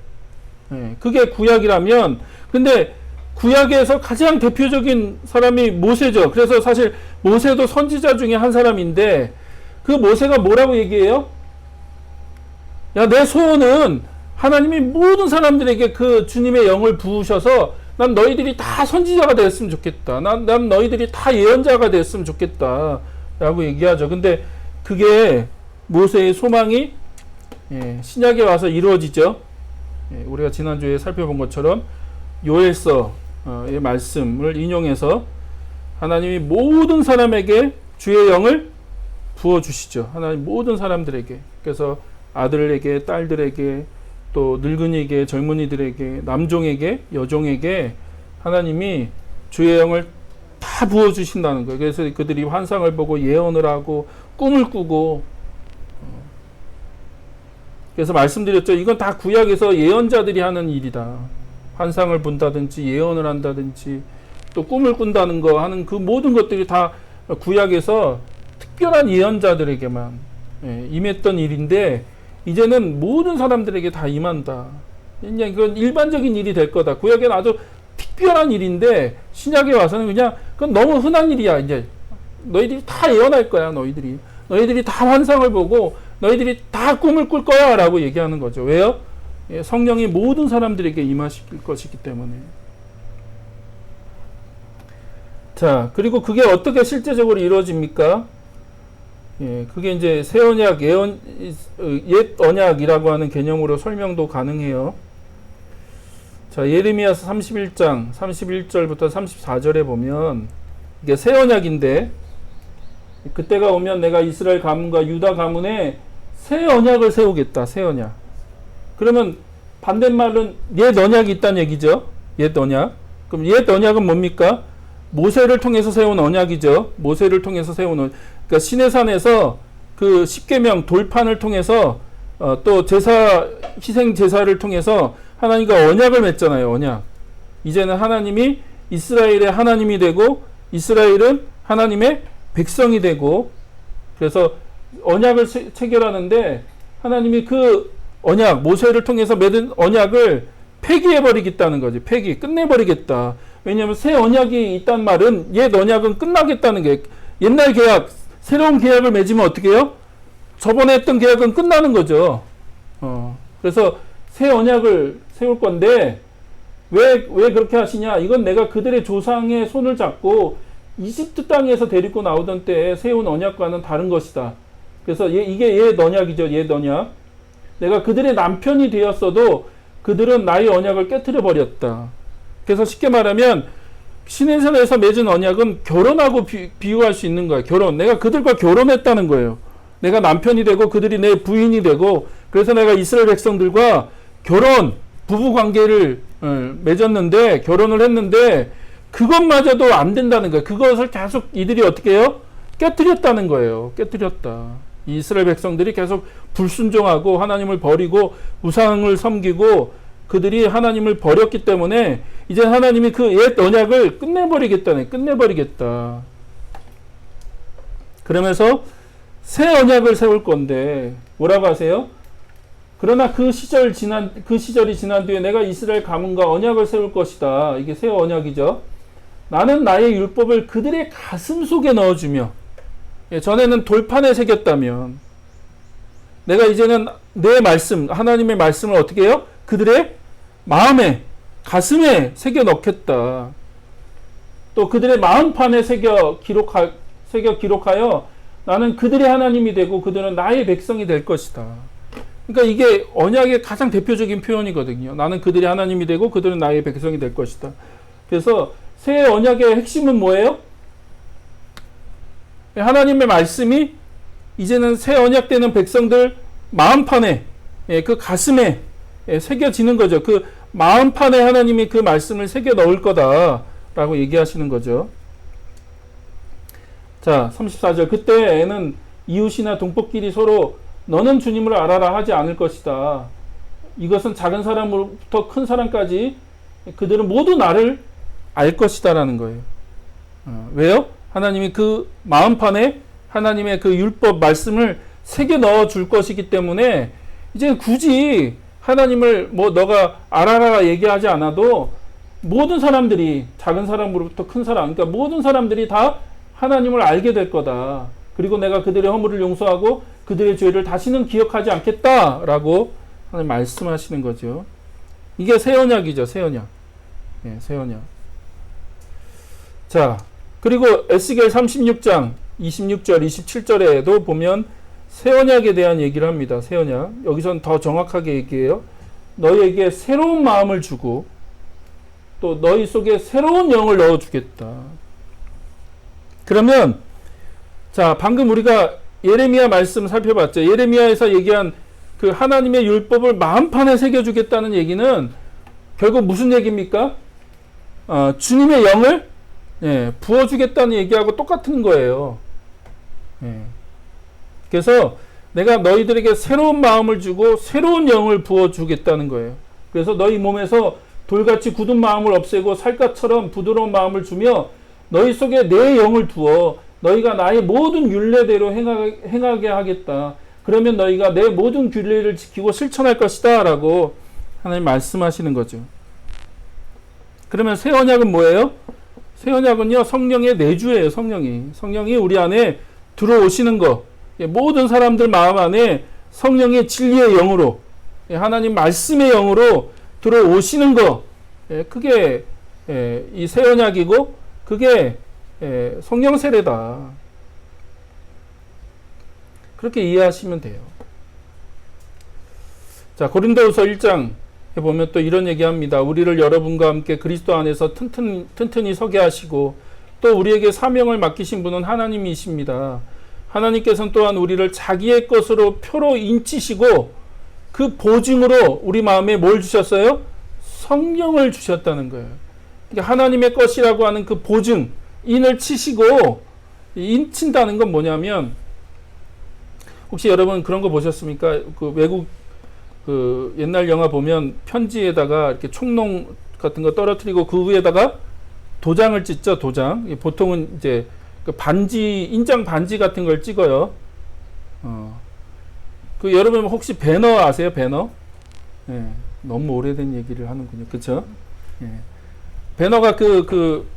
예, 그게 구약이라면. 근데 구약에서 가장 대표적인 사람이 모세죠. 그래서 사실 모세도 선지자 중에 한 사람인데, 그 모세가 뭐라고 얘기해요? 야, 내 소원은 하나님이 모든 사람들에게 그 주님의 영을 부으셔서 난 너희들이 다 선지자가 되었으면 좋겠다. 난 너희들이 다 예언자가 되었으면 좋겠다. 라고 얘기하죠. 근데 그게 모세의 소망이 신약에 와서 이루어지죠. 우리가 지난주에 살펴본 것처럼 요엘서의 말씀을 인용해서 하나님이 모든 사람에게 주의 영을 부어주시죠. 하나님 모든 사람들에게. 그래서 아들에게, 딸들에게, 또 늙은이에게, 젊은이들에게, 남종에게, 여종에게 하나님이 주의 영을 다 부어주신다는 거예요. 그래서 그들이 환상을 보고 예언을 하고 꿈을 꾸고, 그래서 말씀드렸죠. 이건 다 구약에서 예언자들이 하는 일이다. 환상을 본다든지 예언을 한다든지 또 꿈을 꾼다는 거 하는 그 모든 것들이 다 구약에서 특별한 예언자들에게만 임했던 일인데, 이제는 모든 사람들에게 다 임한다. 그냥 그건 일반적인 일이 될 거다. 구약에는 아주 특별한 일인데 신약에 와서는 그냥 그건 너무 흔한 일이야. 이제 너희들이 다 예언할 거야. 너희들이 다 환상을 보고 너희들이 다 꿈을 꿀 거야 라고 얘기하는 거죠. 왜요? 성령이 모든 사람들에게 임하실 것이기 때문에. 자, 그리고 그게 어떻게 실제적으로 이루어집니까? 그게 이제 새 언약, 옛 언약이라고 하는 개념으로 설명도 가능해요. 자, 예레미야서 31장 31절부터 34절에 보면 이게 새 언약인데, 그때가 오면 내가 이스라엘 가문과 유다 가문에 새 언약을 세우겠다. 새 언약. 그러면 반대말은 옛 언약이 있다는 얘기죠. 옛 언약. 그럼 옛 언약은 뭡니까? 모세를 통해서 세운 언약이죠. 모세를 통해서 세운 언약. 그러니까 시내산에서 그 십계명 돌판을 통해서 또 제사, 희생 제사를 통해서 하나님과 언약을 맺잖아요. 언약. 이제는 하나님이 이스라엘의 하나님이 되고 이스라엘은 하나님의 백성이 되고, 그래서 언약을 체결하는데 하나님이 그 언약, 모세를 통해서 맺은 언약을 폐기해버리겠다는 거지. 끝내버리겠다. 왜냐하면 새 언약이 있단 말은 옛 언약은 끝나겠다는 게, 옛날 계약, 새로운 계약을 맺으면 어떻게 해요? 저번에 했던 계약은 끝나는 거죠. 그래서 새 언약을 세울 건데, 왜 그렇게 하시냐? 이건 내가 그들의 조상의 손을 잡고 이집트 땅에서 데리고 나오던 때에 세운 언약과는 다른 것이다. 그래서 이게 옛 언약이죠. 옛 언약. 내가 그들의 남편이 되었어도 그들은 나의 언약을 깨트려 버렸다. 그래서 쉽게 말하면 시내산에서 맺은 언약은 결혼하고 비유할 수 있는 거야. 결혼. 내가 그들과 결혼했다는 거예요. 내가 남편이 되고 그들이 내 부인이 되고, 그래서 내가 이스라엘 백성들과 부부 관계를 맺었는데, 결혼을 했는데 그것마저도 안 된다는 거예요. 그것을 계속 이들이 어떻게 해요? 깨트렸다는 거예요. 깨트렸다. 이스라엘 백성들이 계속 불순종하고 하나님을 버리고 우상을 섬기고 그들이 하나님을 버렸기 때문에 이제 하나님이 그 옛 언약을 끝내버리겠다. 그러면서 새 언약을 세울 건데 뭐라고 하세요? 그러나 그 시절이 지난 뒤에 내가 이스라엘 가문과 언약을 세울 것이다. 이게 새 언약이죠. 나는 나의 율법을 그들의 가슴 속에 넣어주며, 전에는 돌판에 새겼다면 내가 이제는 내 말씀, 하나님의 말씀을 어떻게 해요? 그들의 마음에, 가슴에 새겨 넣겠다. 또 그들의 마음판에 새겨 기록하여 나는 그들의 하나님이 되고 그들은 나의 백성이 될 것이다. 그러니까 이게 언약의 가장 대표적인 표현이거든요. 나는 그들의 하나님이 되고 그들은 나의 백성이 될 것이다. 그래서 새 언약의 핵심은 뭐예요? 하나님의 말씀이 이제는 새 언약되는 백성들 마음판에, 그 가슴에 새겨지는 거죠. 그 마음판에 하나님이 그 말씀을 새겨 넣을 거다라고 얘기하시는 거죠. 자, 34절. 그때에는 이웃이나 동포끼리 서로 너는 주님을 알아라 하지 않을 것이다. 이것은 작은 사람으로부터 큰 사람까지 그들은 모두 나를 알 것이다 라는 거예요. 왜요? 하나님이 그 마음판에 하나님의 그 율법 말씀을 새겨 넣어 줄 것이기 때문에 이제 굳이 하나님을 너가 알아라 얘기하지 않아도 모든 사람들이, 작은 사람으로부터 큰 사람, 그러니까 모든 사람들이 다 하나님을 알게 될 거다. 그리고 내가 그들의 허물을 용서하고 그들의 죄를 다시는 기억하지 않겠다라고 하나님 말씀하시는 거죠. 이게 새 언약이죠. 새 언약. 새 언약. 자, 그리고 에스겔 36장 26절 27절에도 보면 새 언약에 대한 얘기를 합니다. 새 언약. 여기선 더 정확하게 얘기해요. 너희에게 새로운 마음을 주고 또 너희 속에 새로운 영을 넣어주겠다. 그러면 자, 방금 우리가 예레미야 말씀 살펴봤죠. 예레미야에서 얘기한 그 하나님의 율법을 마음판에 새겨주겠다는 얘기는 결국 무슨 얘기입니까? 주님의 영을 부어주겠다는 얘기하고 똑같은 거예요. 그래서 내가 너희들에게 새로운 마음을 주고 새로운 영을 부어주겠다는 거예요. 그래서 너희 몸에서 돌같이 굳은 마음을 없애고 살갗처럼 부드러운 마음을 주며 너희 속에 내 영을 두어 너희가 나의 모든 율례대로 행하게 하겠다. 그러면 너희가 내 모든 규례를 지키고 실천할 것이다 라고 하나님 말씀하시는 거죠. 그러면 새 언약은 뭐예요? 새 언약은요, 성령의 내주예요. 성령이 우리 안에 들어오시는 거. 모든 사람들 마음 안에 성령의 진리의 영으로, 하나님 말씀의 영으로 들어오시는 거. 그게 이 새 언약이고, 그게 성령 세례다. 그렇게 이해하시면 돼요. 자, 고린도후서 1장 보면 또 이런 얘기합니다. 우리를 여러분과 함께 그리스도 안에서 튼튼히 서게 하시고 또 우리에게 사명을 맡기신 분은 하나님이십니다. 하나님께서는 또한 우리를 자기의 것으로 표로 인치시고 그 보증으로 우리 마음에 뭘 주셨어요? 성령을 주셨다는 거예요. 그러니까 하나님의 것이라고 하는 그 보증, 인을 치시고, 인친다는 건 뭐냐면, 혹시 여러분 그런 거 보셨습니까? 그 외국 그 옛날 영화 보면 편지에다가 이렇게 총농 같은 거 떨어뜨리고 그 위에다가 도장을 찍죠, 도장. 보통은 이제 그 반지, 인장 반지 같은 걸 찍어요. 그 여러분 혹시 배너 아세요? 배너? 예, 너무 오래된 얘기를 하는군요. 그쵸? 예. 배너가 그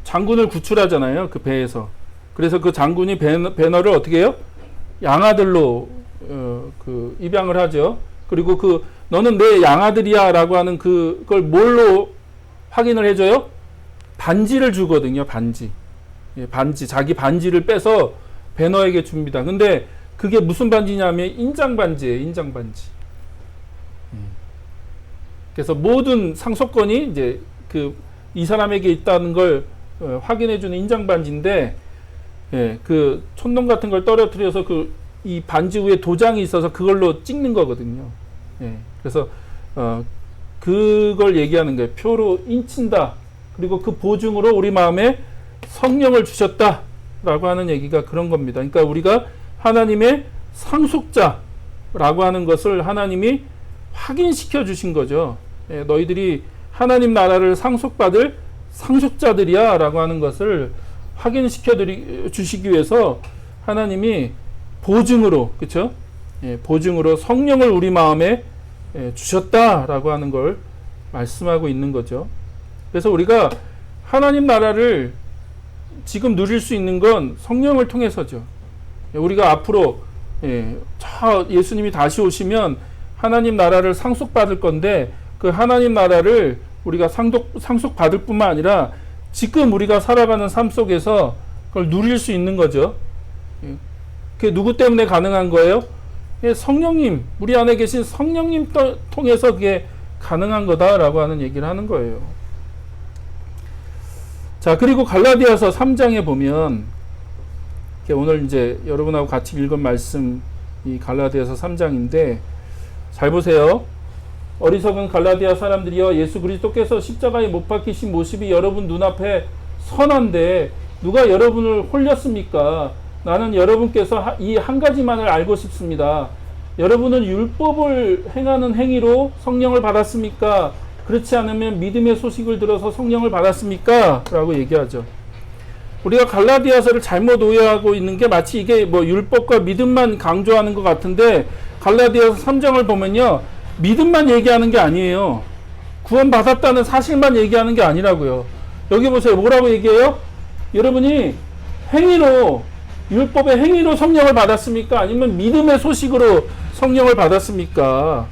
장군을 구출하잖아요. 그 배에서. 그래서 그 장군이 배너를 어떻게 해요? 양아들로 그 입양을 하죠. 그리고 그 너는 내 양아들이야 라고 하는 그걸 뭘로 확인을 해줘요? 반지를 주거든요. 반지. 예, 반지. 자기 반지를 빼서 배너에게 줍니다. 근데 그게 무슨 반지냐면 인장 반지예요. 인장 반지. 그래서 모든 상속권이 이제 이 사람에게 있다는 걸 확인해주는 인장 반지인데, 예, 그 촌농 같은 걸 떨어뜨려서 이 반지 위에 도장이 있어서 그걸로 찍는 거거든요. 예, 그래서 그걸 얘기하는 거예요. 표로 인친다. 그리고 그 보증으로 우리 마음에 성령을 주셨다라고 하는 얘기가 그런 겁니다. 그러니까 우리가 하나님의 상속자라고 하는 것을 하나님이 확인시켜 주신 거죠. 예, 너희들이 하나님 나라를 상속받을 상속자들이야 라고 하는 것을 확인시켜 주시기 위해서 하나님이 보증으로, 그쵸? 예, 보증으로 성령을 우리 마음에 주셨다라고 하는 걸 말씀하고 있는 거죠. 그래서 우리가 하나님 나라를 지금 누릴 수 있는 건 성령을 통해서죠. 우리가 앞으로 예수님이 다시 오시면 하나님 나라를 상속받을 건데 그 하나님 나라를 우리가 상속받을 뿐만 아니라 지금 우리가 살아가는 삶 속에서 그걸 누릴 수 있는 거죠. 그게 누구 때문에 가능한 거예요? 성령님, 우리 안에 계신 성령님 통해서 그게 가능한 거다라고 하는 얘기를 하는 거예요. 자, 그리고 갈라디아서 3장에 보면 오늘 이제 여러분하고 같이 읽은 말씀 이 갈라디아서 3장인데 잘 보세요. 어리석은 갈라디아 사람들이여, 예수 그리스도께서 십자가에 못 박히신 모습이 여러분 눈앞에 선한데 누가 여러분을 홀렸습니까? 나는 여러분께서 이 한 가지만을 알고 싶습니다. 여러분은 율법을 행하는 행위로 성령을 받았습니까? 그렇지 않으면 믿음의 소식을 들어서 성령을 받았습니까? 라고 얘기하죠. 우리가 갈라디아서를 잘못 오해하고 있는 게 마치 이게 뭐 율법과 믿음만 강조하는 것 같은데 갈라디아서 3장을 보면요, 믿음만 얘기하는 게 아니에요. 구원받았다는 사실만 얘기하는 게 아니라고요. 여기 보세요. 뭐라고 얘기해요? 여러분이 행위로, 율법의 행위로 성령을 받았습니까? 아니면 믿음의 소식으로 성령을 받았습니까?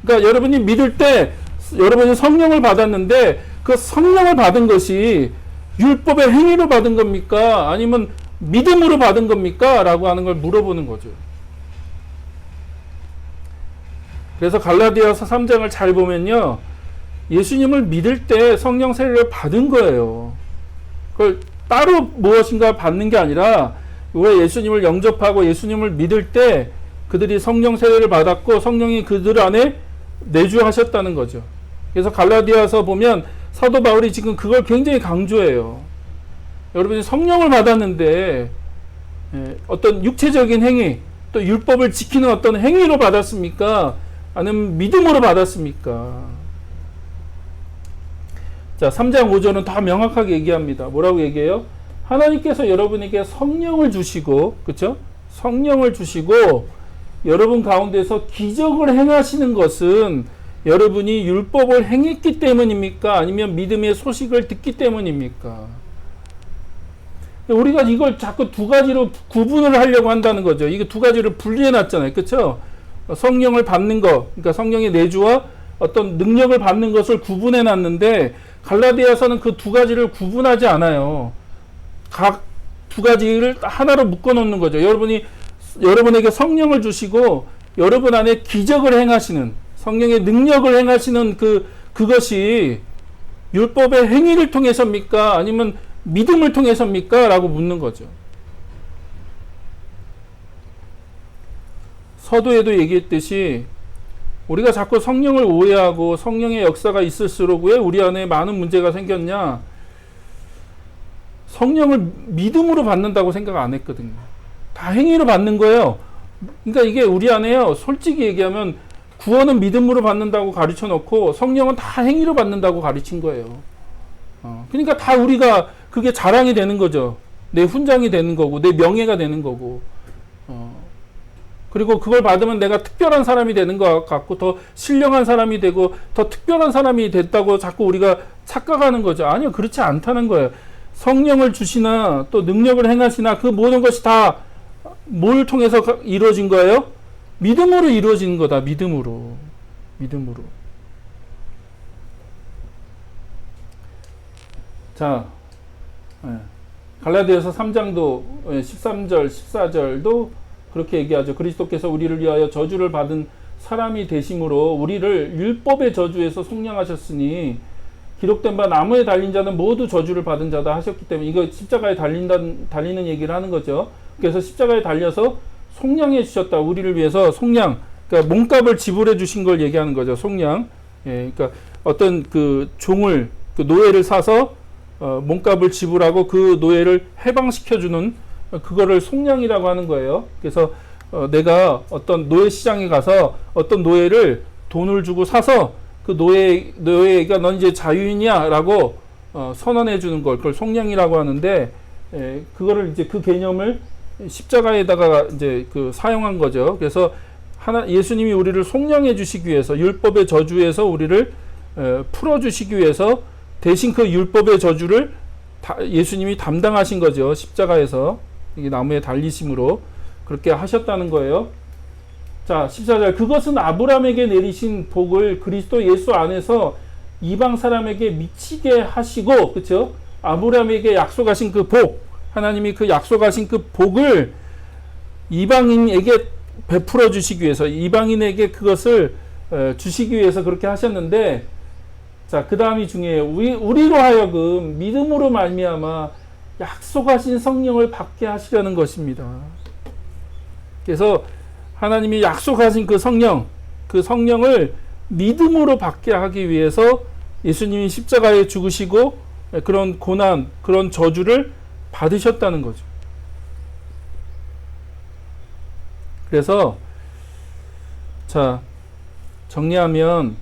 그러니까 여러분이 믿을 때 여러분이 성령을 받았는데 그 성령을 받은 것이 율법의 행위로 받은 겁니까? 아니면 믿음으로 받은 겁니까? 라고 하는 걸 물어보는 거죠. 그래서 갈라디아서 3장을 잘 보면요, 예수님을 믿을 때 성령 세례를 받은 거예요. 그걸 따로 무엇인가 받는 게 아니라 왜 예수님을 영접하고 예수님을 믿을 때 그들이 성령 세례를 받았고 성령이 그들 안에 내주하셨다는 거죠. 그래서 갈라디아서 보면 사도 바울이 지금 그걸 굉장히 강조해요. 여러분이 성령을 받았는데 어떤 육체적인 행위, 또 율법을 지키는 어떤 행위로 받았습니까? 아니면 믿음으로 받았습니까? 자, 3장 5절은 더 명확하게 얘기합니다. 뭐라고 얘기해요? 하나님께서 여러분에게 성령을 주시고, 그쵸? 성령을 주시고 여러분 가운데서 기적을 행하시는 것은 여러분이 율법을 행했기 때문입니까? 아니면 믿음의 소식을 듣기 때문입니까? 우리가 이걸 자꾸 두 가지로 구분을 하려고 한다는 거죠. 이게 두 가지를 분리해 놨잖아요. 그렇죠? 성령을 받는 것, 그러니까 성령의 내주와 어떤 능력을 받는 것을 구분해 놨는데 갈라디아서는 그 두 가지를 구분하지 않아요. 각 두 가지를 하나로 묶어 놓는 거죠. 여러분에게 성령을 주시고 여러분 안에 기적을 행하시는, 성령의 능력을 행하시는 그것이 율법의 행위를 통해서입니까? 아니면 믿음을 통해서입니까? 라고 묻는 거죠. 서두에도 얘기했듯이 우리가 자꾸 성령을 오해하고 성령의 역사가 있을수록 왜 우리 안에 많은 문제가 생겼냐? 성령을 믿음으로 받는다고 생각 안 했거든요. 다 행위로 받는 거예요. 그러니까 이게 우리 안에요. 솔직히 얘기하면 구원은 믿음으로 받는다고 가르쳐 놓고 성령은 다 행위로 받는다고 가르친 거예요. 그러니까 다 우리가 그게 자랑이 되는 거죠. 내 훈장이 되는 거고 내 명예가 되는 거고 그리고 그걸 받으면 내가 특별한 사람이 되는 것 같고 더 신령한 사람이 되고 더 특별한 사람이 됐다고 자꾸 우리가 착각하는 거죠. 아니요, 그렇지 않다는 거예요. 성령을 주시나 또 능력을 행하시나 그 모든 것이 다 뭘 통해서 이루어진 거예요? 믿음으로 이루어진 거다. 믿음으로. 자, 갈라디아서 3장도 13절, 14절도 그렇게 얘기하죠. 그리스도께서 우리를 위하여 저주를 받은 사람이 되심으로 우리를 율법의 저주에서 속량하셨으니 기록된 바 나무에 달린 자는 모두 저주를 받은 자다 하셨기 때문에 이거 십자가에 달리는 얘기를 하는 거죠. 그래서 십자가에 달려서 속량해 주셨다. 우리를 위해서 속량, 그러니까 몸값을 지불해 주신 걸 얘기하는 거죠. 속량. 그러니까 어떤 그 종을, 그 노예를 사서 몸값을 지불하고 그 노예를 해방시켜 주는 그거를 속량이라고 하는 거예요. 그래서 내가 어떤 노예 시장에 가서 어떤 노예를 돈을 주고 사서 그 노예가 넌 이제 자유인이야라고 선언해 주는 걸, 그걸 속량이라고 하는데, 그거를 이제 그 개념을 십자가에다가 이제 사용한 거죠. 그래서 예수님이 우리를 속량해 주시기 위해서 율법의 저주에서 우리를 풀어 주시기 위해서 대신 그 율법의 저주를 예수님이 담당하신 거죠. 십자가에서 이게 나무에 달리심으로 그렇게 하셨다는 거예요. 자, 14절. 그것은 아브라함에게 내리신 복을 그리스도 예수 안에서 이방 사람에게 미치게 하시고, 그렇죠? 아브라함에게 약속하신 그 복, 하나님이 그 약속하신 그 복을 이방인에게 베풀어 주시기 위해서, 이방인에게 그것을 주시기 위해서 그렇게 하셨는데, 자, 그 다음이 중요해요. 우리로 하여금 믿음으로 말미암아 약속하신 성령을 받게 하시려는 것입니다. 그래서 하나님이 약속하신 그 성령을 믿음으로 받게 하기 위해서 예수님이 십자가에 죽으시고 그런 고난, 그런 저주를 받으셨다는 거죠. 그래서 자, 정리하면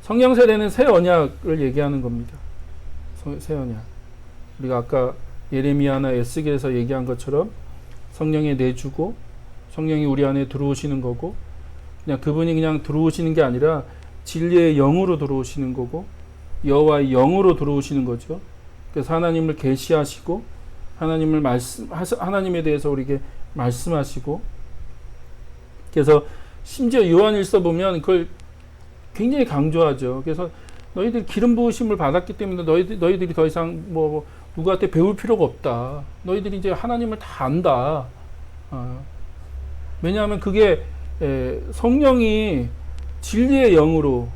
성령 세례는 새 언약을 얘기하는 겁니다. 새 언약. 우리가 아까 예레미야나 에스겔에서 얘기한 것처럼 성령에 내주고 성령이 우리 안에 들어오시는 거고, 그냥 그분이 그냥 들어오시는 게 아니라 진리의 영으로 들어오시는 거고 여호와의 영으로 들어오시는 거죠. 그래서 하나님을 계시하시고 하나님에 대해서 우리에게 말씀하시고, 그래서 심지어 요한일서 보면 그걸 굉장히 강조하죠. 그래서 너희들이 기름 부으심을 받았기 때문에 너희들이 더 이상 뭐 누구한테 배울 필요가 없다. 너희들이 이제 하나님을 다 안다. 왜냐하면 그게 성령이 진리의 영으로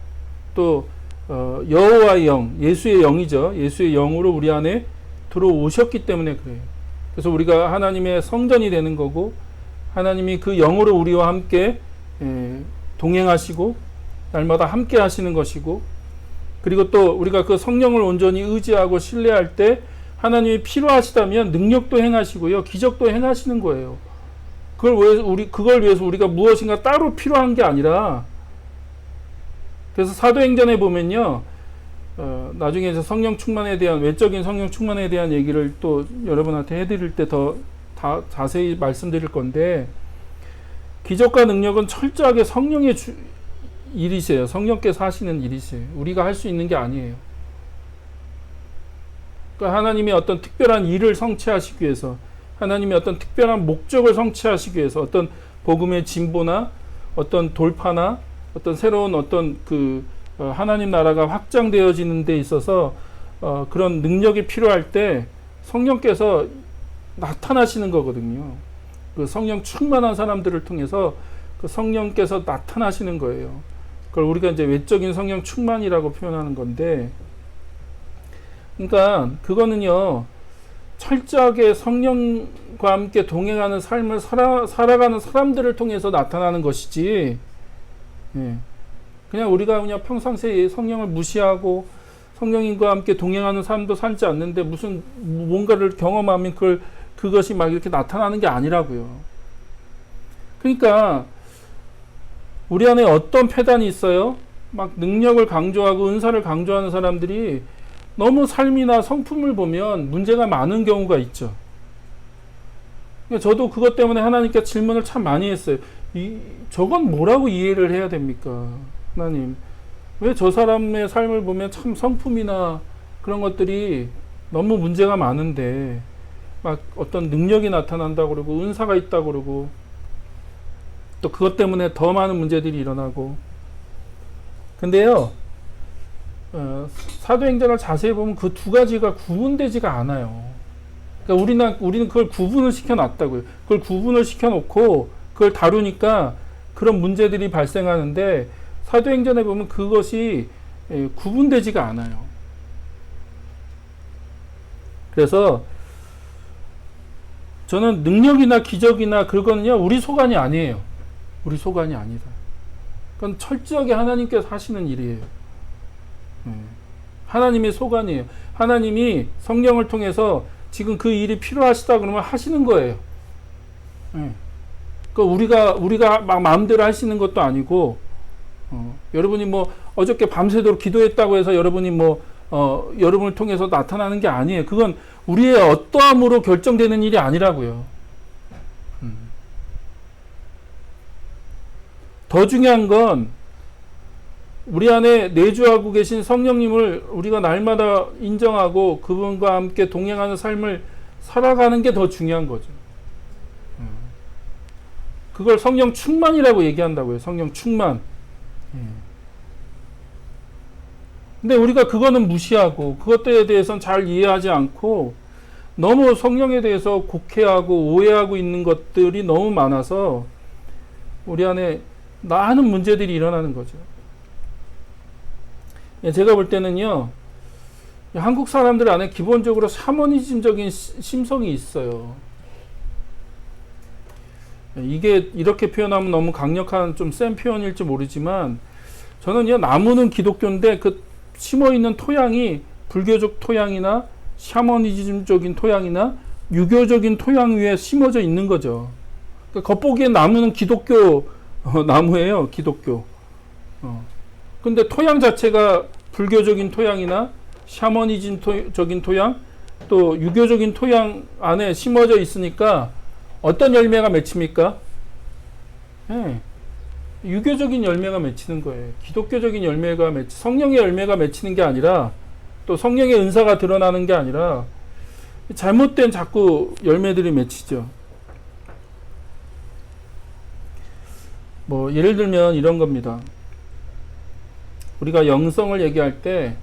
또 여호와의 영, 예수의 영이죠. 예수의 영으로 우리 안에 들어오셨기 때문에 그래요. 그래서 우리가 하나님의 성전이 되는 거고, 하나님이 그 영으로 우리와 함께 동행하시고 날마다 함께 하시는 것이고, 그리고 또 우리가 그 성령을 온전히 의지하고 신뢰할 때 하나님이 필요하시다면 능력도 행하시고요, 기적도 행하시는 거예요. 그걸 위해서 우리가 무엇인가 따로 필요한 게 아니라, 그래서 사도행전에 보면요, 나중에 성령 충만에 대한, 외적인 성령 충만에 대한 얘기를 또 여러분한테 해드릴 때 더 자세히 말씀드릴 건데, 기적과 능력은 철저하게 성령의 일이세요. 성령께서 하시는 일이세요. 우리가 할 수 있는 게 아니에요. 그러니까 하나님이 어떤 특별한 일을 성취하시기 위해서, 하나님이 어떤 특별한 목적을 성취하시기 위해서, 어떤 복음의 진보나 어떤 돌파나 어떤 새로운 어떤 하나님 나라가 확장되어지는 데 있어서 그런 능력이 필요할 때 성령께서 나타나시는 거거든요. 그 성령 충만한 사람들을 통해서 그 성령께서 나타나시는 거예요. 그걸 우리가 이제 외적인 성령 충만이라고 표현하는 건데, 그러니까 그거는요, 철저하게 성령과 함께 동행하는 삶을 살아가는 사람들을 통해서 나타나는 것이지, 그냥 우리가 그냥 평상시에 성령을 무시하고 성령님과 함께 동행하는 삶도 살지 않는데 무슨 뭔가를 경험하면 그것이 막 이렇게 나타나는 게 아니라고요. 그러니까 우리 안에 어떤 패단이 있어요? 막 능력을 강조하고 은사를 강조하는 사람들이 너무 삶이나 성품을 보면 문제가 많은 경우가 있죠. 저도 그것 때문에 하나님께 질문을 참 많이 했어요. 저건 뭐라고 이해를 해야 됩니까? 하나님, 왜 저 사람의 삶을 보면 참 성품이나 그런 것들이 너무 문제가 많은데 막 어떤 능력이 나타난다고 그러고 은사가 있다고 그러고 또 그것 때문에 더 많은 문제들이 일어나고. 근데요, 사도행전을 자세히 보면 그 두 가지가 구분되지가 않아요. 그러니까 우리는 그걸 구분을 시켜놨다고요. 그걸 구분을 시켜놓고 그걸 다루니까 그런 문제들이 발생하는데, 사도행전에 보면 그것이 구분되지가 않아요. 그래서 저는 능력이나 기적이나 그거는요, 우리 소관이 아니에요. 우리 소관이 아니다. 그건 철저하게 하나님께서 하시는 일이에요. 하나님의 소관이에요. 하나님이 성령을 통해서 지금 그 일이 필요하시다 그러면 하시는 거예요. 그러니까 우리가 막 마음대로 하시는 것도 아니고, 여러분이 뭐 어저께 밤새도록 기도했다고 해서 여러분이 여러분을 통해서 나타나는 게 아니에요. 그건 우리의 어떠함으로 결정되는 일이 아니라고요. 더 중요한 건 우리 안에 내주하고 계신 성령님을 우리가 날마다 인정하고 그분과 함께 동행하는 삶을 살아가는 게 더 중요한 거죠. 그걸 성령 충만이라고 얘기한다고요. 성령 충만. 근데 우리가 그거는 무시하고 그것들에 대해서는 잘 이해하지 않고 너무 성령에 대해서 곡해하고 오해하고 있는 것들이 너무 많아서 우리 안에 많은 문제들이 일어나는 거죠. 제가 볼 때는요, 한국 사람들 안에 기본적으로 샤머니즘적인 심성이 있어요. 이게 이렇게 표현하면 너무 강력한 좀 센 표현일지 모르지만, 저는요, 나무는 기독교인데 그 심어있는 토양이 불교적 토양이나 샤머니즘적인 토양이나 유교적인 토양 위에 심어져 있는 거죠. 그러니까 겉보기엔 나무는 기독교 나무예요. 기독교. 근데 토양 자체가 불교적인 토양이나 샤머니즘적인 토양, 또 유교적인 토양 안에 심어져 있으니까 어떤 열매가 맺힙니까? 유교적인 열매가 맺히는 거예요. 기독교적인 열매가 성령의 열매가 맺히는 게 아니라, 또 성령의 은사가 드러나는 게 아니라 잘못된 자꾸 열매들이 맺히죠. 예를 들면 이런 겁니다. 우리가 영성을 얘기할 때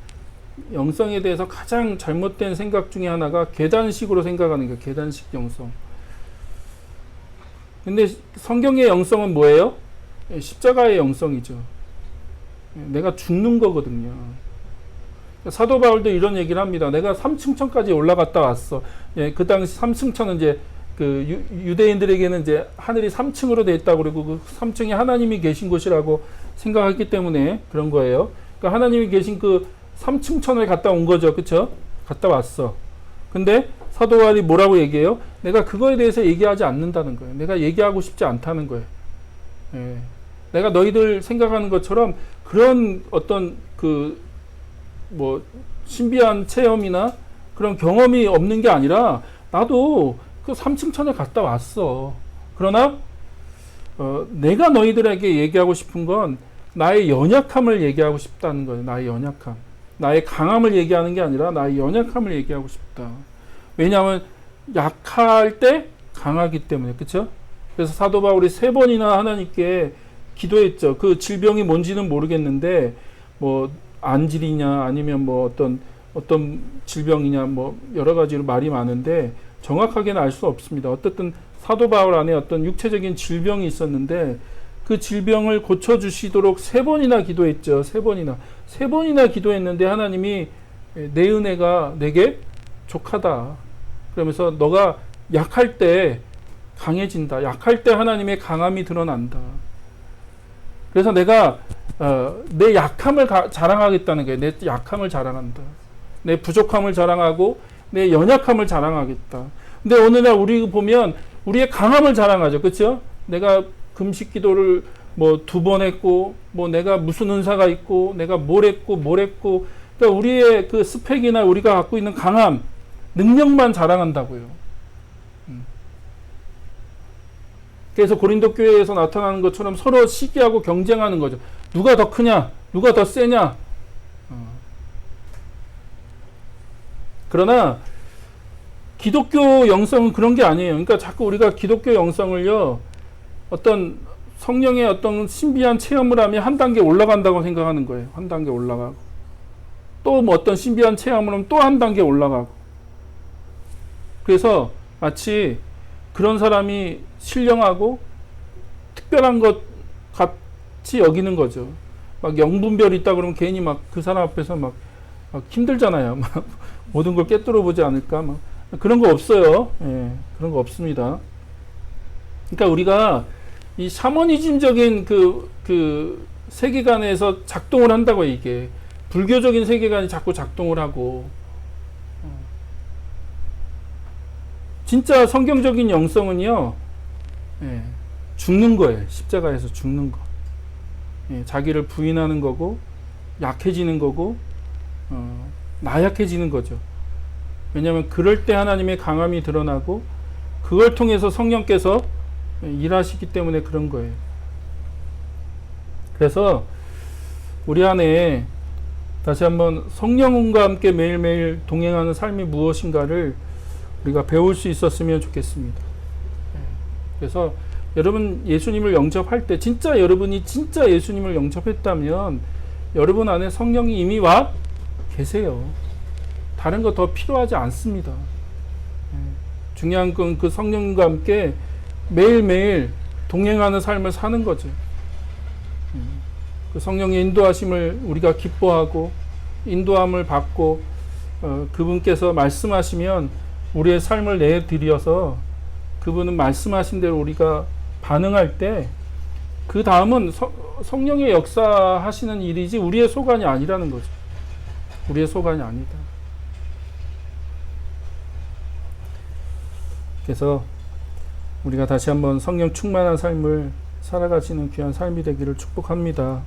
영성에 대해서 가장 잘못된 생각 중에 하나가 계단식으로 생각하는 거예요. 계단식 영성. 근데 성경의 영성은 뭐예요? 십자가의 영성이죠. 내가 죽는 거거든요. 사도 바울도 이런 얘기를 합니다. 내가 3층천까지 올라갔다 왔어. 그 당시 3층천은 이제 유대인들에게는 이제 하늘이 3층으로 되어 있다고 그러고 그 3층이 하나님이 계신 곳이라고 생각했기 때문에 그런 거예요. 그러니까 하나님이 계신 그 3층천을 갔다 온 거죠. 그쵸? 갔다 왔어. 근데 사도 바울이 뭐라고 얘기해요? 내가 그거에 대해서 얘기하지 않는다는 거예요. 내가 얘기하고 싶지 않다는 거예요. 내가 너희들 생각하는 것처럼 그런 어떤 신비한 체험이나 그런 경험이 없는 게 아니라 나도 그 3층 천에 갔다 왔어. 그러나 내가 너희들에게 얘기하고 싶은 건 나의 연약함을 얘기하고 싶다는 거예요. 나의 연약함. 나의 강함을 얘기하는 게 아니라 나의 연약함을 얘기하고 싶다. 왜냐하면 약할 때 강하기 때문에. 그렇죠? 그래서 사도 바울이 3번이나 하나님께 기도했죠. 그 질병이 뭔지는 모르겠는데 뭐 안질이냐 아니면 뭐 어떤 질병이냐 뭐 여러 가지로 말이 많은데 정확하게는 알 수 없습니다. 어쨌든 사도 바울 안에 어떤 육체적인 질병이 있었는데 그 질병을 고쳐주시도록 3번이나 기도했죠. 3번이나 기도했는데 하나님이 내 은혜가 내게 족하다. 그러면서 너가 약할 때 강해진다. 약할 때 하나님의 강함이 드러난다. 그래서 내가 내 약함을 자랑하겠다는 거예요. 내 약함을 자랑한다. 내 부족함을 자랑하고 내 연약함을 자랑하겠다. 근데 오늘날 우리 보면 우리의 강함을 자랑하죠. 그렇죠? 내가 금식 기도를 뭐 2번 했고 뭐 내가 무슨 은사가 있고 내가 뭘 했고 그러니까 우리의 그 스펙이나 우리가 갖고 있는 강함, 능력만 자랑한다고요. 그래서 고린도 교회에서 나타나는 것처럼 서로 시기하고 경쟁하는 거죠. 누가 더 크냐? 누가 더 세냐? 그러나 기독교 영성은 그런 게 아니에요. 그러니까 자꾸 우리가 기독교 영성을요, 어떤 성령의 어떤 신비한 체험을 하면 한 단계 올라간다고 생각하는 거예요. 한 단계 올라가고. 또 뭐 어떤 신비한 체험을 하면 또 한 단계 올라가고. 그래서 마치 그런 사람이 신령하고 특별한 것 같이 여기는 거죠. 막 영분별이 있다 그러면 괜히 막 그 사람 앞에서 막 힘들잖아요. 막 모든 걸 꿰뚫어 보지 않을까. 막 그런 거 없어요. 예, 그런 거 없습니다. 그러니까 우리가 이 샤머니즘적인 그 세계관에서 작동을 한다고 이게 불교적인 세계관이 자꾸 작동을 하고 진짜 성경적인 영성은요, 예, 죽는 거예요. 십자가에서 죽는 거. 예, 자기를 부인하는 거고 약해지는 거고 나약해지는 거죠. 왜냐하면 그럴 때 하나님의 강함이 드러나고 그걸 통해서 성령께서 일하시기 때문에 그런 거예요. 그래서 우리 안에 다시 한번 성령과 함께 매일매일 동행하는 삶이 무엇인가를 우리가 배울 수 있었으면 좋겠습니다. 그래서 여러분 예수님을 영접할 때 진짜 여러분이 진짜 예수님을 영접했다면 여러분 안에 성령이 이미 와 계세요. 다른 거 더 필요하지 않습니다. 중요한 건 그 성령과 함께 매일매일 동행하는 삶을 사는 거죠. 그 성령의 인도하심을 우리가 기뻐하고 인도함을 받고 그분께서 말씀하시면 우리의 삶을 내드려서 그분은 말씀하신 대로 우리가 반응할 때 그 다음은 성령의 역사하시는 일이지 우리의 소관이 아니라는 거죠. 우리의 소관이 아니다. 그래서 우리가 다시 한번 성령 충만한 삶을 살아가시는 귀한 삶이 되기를 축복합니다.